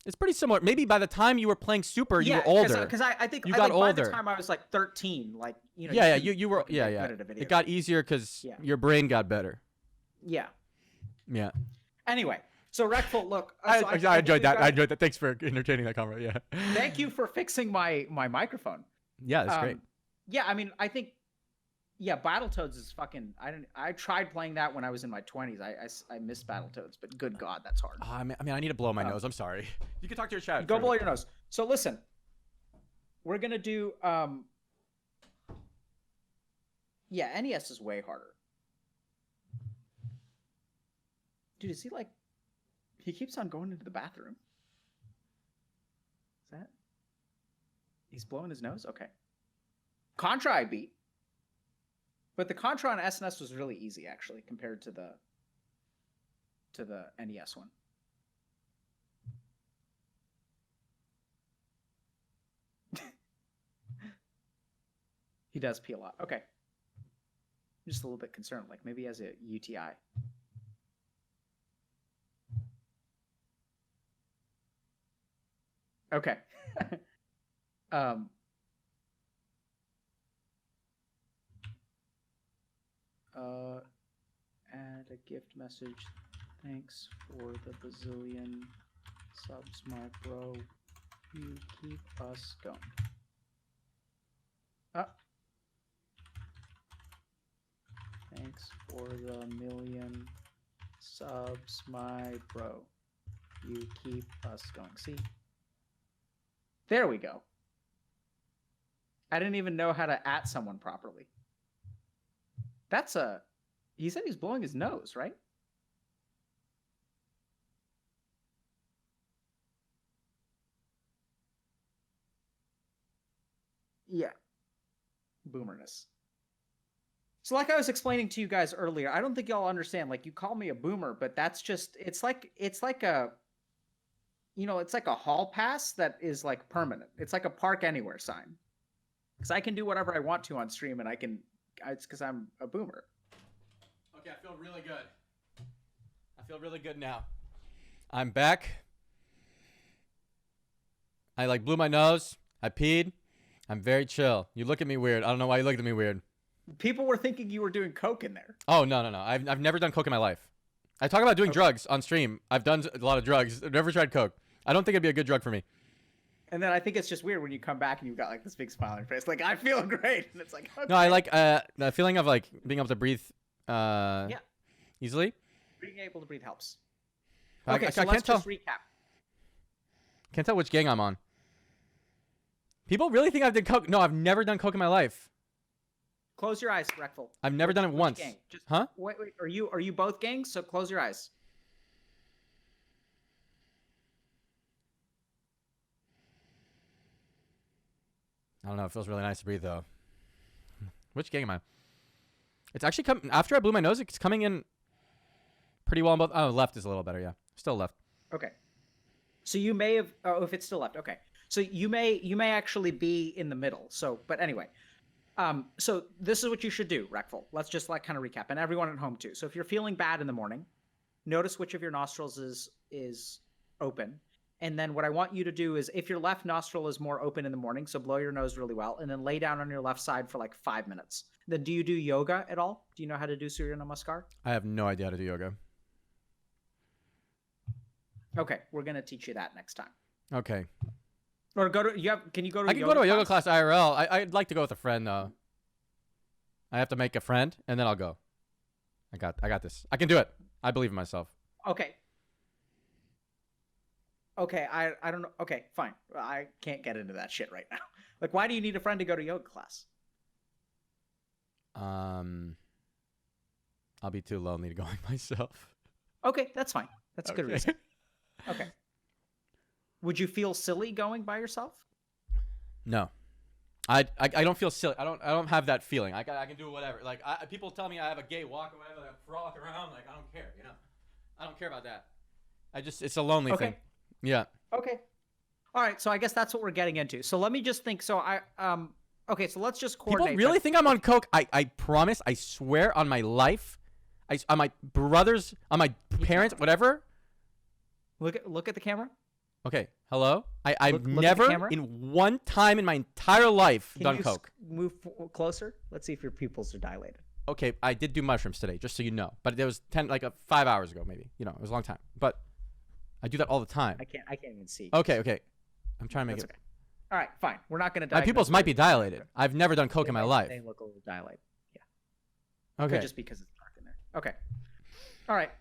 It's pretty similar. Maybe by the time you were playing Super, you were older. Because I think you got older. By the time I was like 13, like, you know. Yeah, you were. Yeah. It got easier because your brain got better. Yeah. Yeah. Anyway, so Reckful, look. I enjoyed that. I enjoyed that. Thanks for entertaining that comment. Yeah. Thank you for fixing my microphone. Yeah, that's great. Yeah, I mean, I think. Yeah, Battletoads is fucking. I tried playing that when I was in my 20s. I missed Battletoads, but good God, that's hard. I mean, I need to blow my nose. I'm sorry. You can talk to your chat. Go blow your nose. So listen, we're gonna do. Yeah, NES is way harder. Dude, is he like? He keeps on going into the bathroom. Is that? He's blowing his nose. Okay. Contra I beat. But the Contra on SNES was really easy, actually, compared to the NES one. He does pee a lot. Okay. I'm just a little bit concerned. Like, maybe he has a UTI. Okay. Add a gift message. Thanks for the bazillion subs, my bro. You keep us going. Thanks for the 1,000,000 subs, my bro. You keep us going. See? There we go. I didn't even know how to @ someone properly. That's a... He said he's blowing his nose, right? Yeah. Boomerness. So like I was explaining to you guys earlier, I don't think y'all understand. Like, you call me a boomer, but that's just... It's like a... You know, it's like a hall pass that is like permanent. It's like a park anywhere sign. Because I can do whatever I want to on stream, and I can... It's because I'm a boomer. Okay, I feel really good. I feel really good now. I'm back. I like blew my nose. I peed. I'm very chill. You look at me weird. I don't know why you looked at me weird. People were thinking you were doing coke in there. Oh, no. I've never done coke in my life. I talk about doing drugs on stream. I've done a lot of drugs. I've never tried coke. I don't think it'd be a good drug for me. And then I think it's just weird when you come back and you've got like this big smile on your face. Like, I feel great. And it's like, okay. No, I like the feeling of like being able to breathe easily. Being able to breathe helps. I Okay, so can't let's tell. just recap. Can't tell which gang I'm on. People really think I've done coke. No, I've never done coke in my life. Close your eyes, Reckful. I've never done it once. Gang? Just, Huh? Wait. Are you both gangs? So close your eyes. I don't know. It feels really nice to breathe though. Which gang am I? It's actually coming after I blew my nose. It's coming in pretty well on both. Oh, left is a little better. Yeah, still left. Okay. So you may have. Oh, if it's still left. Okay. So you may actually be in the middle. So, but anyway. So this is what you should do, Reckful. Let's just like kind of recap, and everyone at home too. So if you're feeling bad in the morning, notice which of your nostrils is open. And then what I want you to do is, if your left nostril is more open in the morning, so blow your nose really well, and then lay down on your left side for like 5 minutes. Then do you do yoga at all? Do you know how to do Surya Namaskar? I have no idea how to do yoga. Okay, we're gonna teach you that next time. Okay. Or go to Can you go to? I can go to a yoga class IRL. I'd like to go with a friend though. I have to make a friend and then I'll go. I got this. I can do it. I believe in myself. Okay. Okay, I don't know. Okay, fine. I can't get into that shit right now. Like, why do you need a friend to go to yoga class? I'll be too lonely to go by myself. Okay, that's fine. That's a good Okay. reason. Okay. Would you feel silly going by yourself? No. I don't feel silly. I don't have that feeling. I can do whatever. Like people tell me I have a gay walk or whatever. Like, I frolic around. Like I don't care. You know. I don't care about that. It's a lonely thing. Yeah. Okay. All right. So I guess that's what we're getting into. So let me just think. So okay. So let's just coordinate. People really think I'm on coke. I promise. I swear on my life. On my brothers. On my parents. Whatever. Look at the camera. Okay. Hello. I've Look at the never camera. in one time in my entire life Can done you coke. Move closer. Let's see if your pupils are dilated. Okay. I did do mushrooms today, just so you know. But it was 5 hours ago, maybe. You know, it was a long time. But I do that all the time. I can't even see. Okay. I'm trying to make That's it. okay. All right, fine. We're not going to. My pupils might be dilated. I've never done coke in my life. They look a little dilated. Yeah. Okay. Just because it's dark in there. Okay. All right.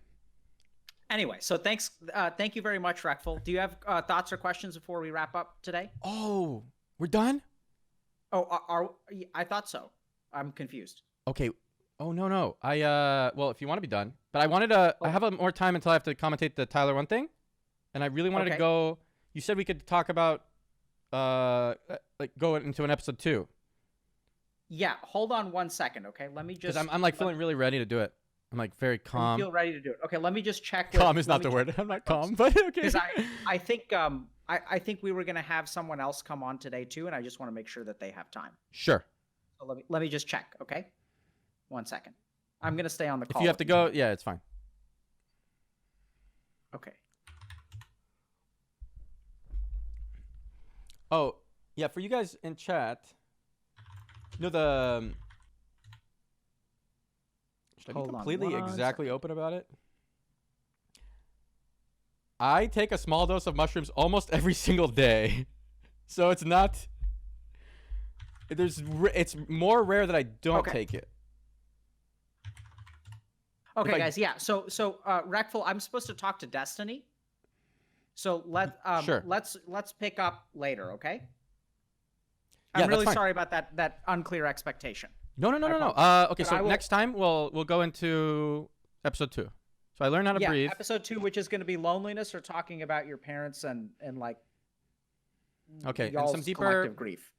Anyway, so thank you very much, Reckful. Do you have thoughts or questions before we wrap up today? Oh, we're done? Oh, I thought so. I'm confused. Okay. Oh, no. Well, if you want to be done. But I wanted to, I have more time until I have to commentate the Tyler 1 thing. And I really wanted to go, you said we could talk about, like, go into an episode 2. Yeah, hold on 1 second, okay? Let me just... Because I'm like feeling really ready to do it. I'm like very calm. You feel ready to do it. Okay, let me just check. Calm is not the word. I'm not calm, but okay. Because I think we were gonna have someone else come on today too, and I just want to make sure that they have time. Sure. So let me just check. Okay, 1 second. I'm gonna stay on the call. If you have to go, yeah, it's fine. Okay. Oh yeah, for you guys in chat, you know the. Should I be completely exactly open about it? I take a small dose of mushrooms almost every single day. So it's not... It's more rare that I don't take it. Okay, guys. Yeah. So Reckful, I'm supposed to talk to Destiny. So Sure. let's pick up later. Okay. Yeah, I'm really that's fine. sorry about that unclear expectation. No. Okay, But so next time we'll go into episode 2. So I learned how to breathe. Episode 2, which is going to be loneliness or talking about your parents and like. Okay, and y'all's some deeper collective grief.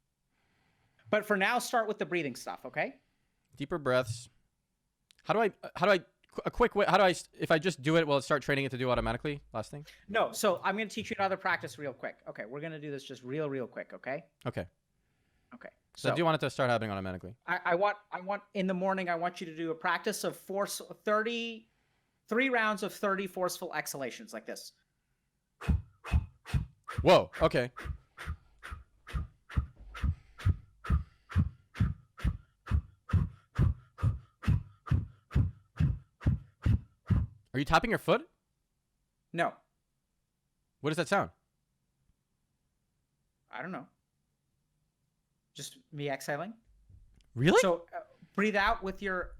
But for now, start with the breathing stuff. Okay. deeper breaths. How do I a quick way? How do I if I just do it, will it start training it to do automatically? Last thing. No. So I'm going to teach you another practice real quick. Okay. We're going to do this just real quick. Okay. Okay. Okay. So I do want it to start happening automatically. I want in the morning, I want you to do a practice of 3 rounds of 30 forceful exhalations like this. Whoa. Okay. Are you tapping your foot? No. What does that sound? I don't know. Just me exhaling. Really? So breathe out with your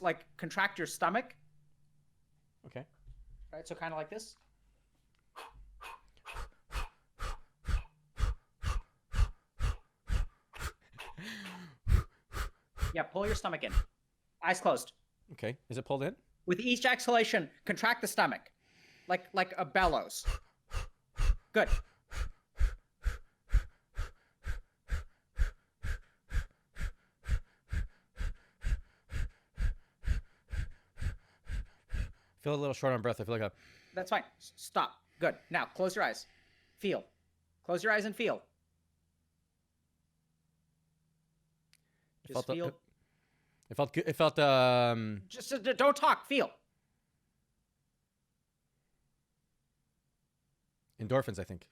like contract your stomach. Okay. Right. So kind of like this. Yeah. Pull your stomach in. Eyes closed. Okay. Is it pulled in? With each exhalation, contract the stomach, like a bellows. Good. Feel a little short on breath. I feel like That's fine. Stop. Good. Now close your eyes. Feel. Close your eyes and feel. Just feel. It felt good. It felt Just don't talk. Feel. endorphins, I think.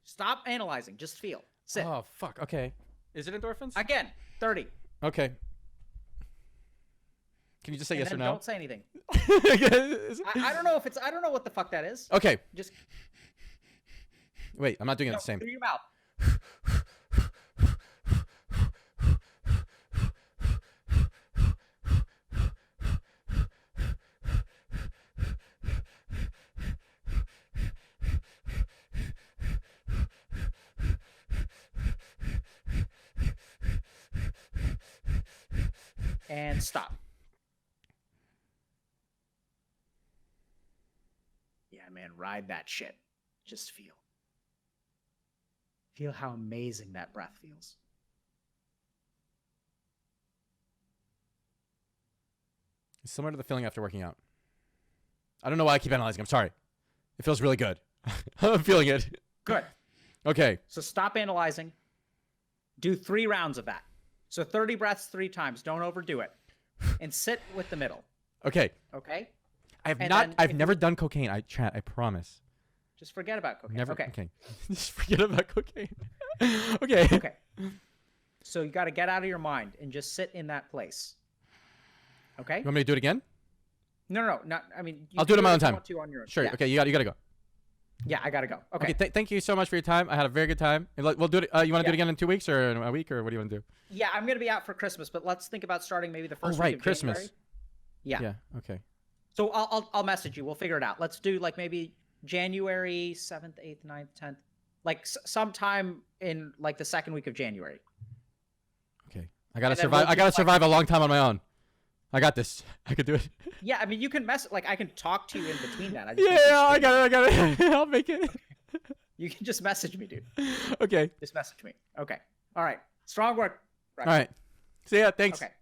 Stop analyzing. Just feel. Sit. Oh fuck. Okay. Is it endorphins? Again. 30. Okay. Can you just say And yes or then no? don't say anything. Is it- I don't know if it's. I don't know what the fuck that is. Okay. Just Wait, I'm not doing it the same. through your mouth. And stop. Yeah, man, ride that shit. Just feel. Feel how amazing that breath feels. It's similar to the feeling after working out. I don't know why I keep analyzing. I'm sorry. It feels really good. I'm feeling it. Good. Okay. So stop analyzing. Do 3 rounds of that. So 30 breaths 3 times. Don't overdo it. And sit with the middle. Okay. Okay? I've never done cocaine. I promise. Just forget about cocaine. Never. Okay. Just forget about cocaine. Okay. Okay. So you got to get out of your mind and just sit in that place. Okay? You want me to do it again? No. Not. I mean, I'll do it on my own time. On your own. Sure. Yeah. Okay. You got to go. Yeah, I gotta go. Okay. Thank you so much for your time. I had a very good time. And we'll do it. You want to do it Yeah. again in 2 weeks or in a week, or what do you want to do? Yeah, I'm gonna be out for Christmas, but let's think about starting maybe the first week right, of Christmas. January. Yeah. Yeah. Okay. So I'll message you. We'll figure it out. Let's do like maybe January 7th, 8th, 9th, 10th, like sometime in like the second week of January. Okay. I gotta And then survive. we'll I gotta just, like- survive a long time on my own. I got this. I could do it. Yeah, I mean you can I can talk to you in between that. Yeah, I got it. I'll make it. You can just message me, dude. Okay. Just message me. Okay. All right. Strong work. All right. See ya. Thanks. Okay.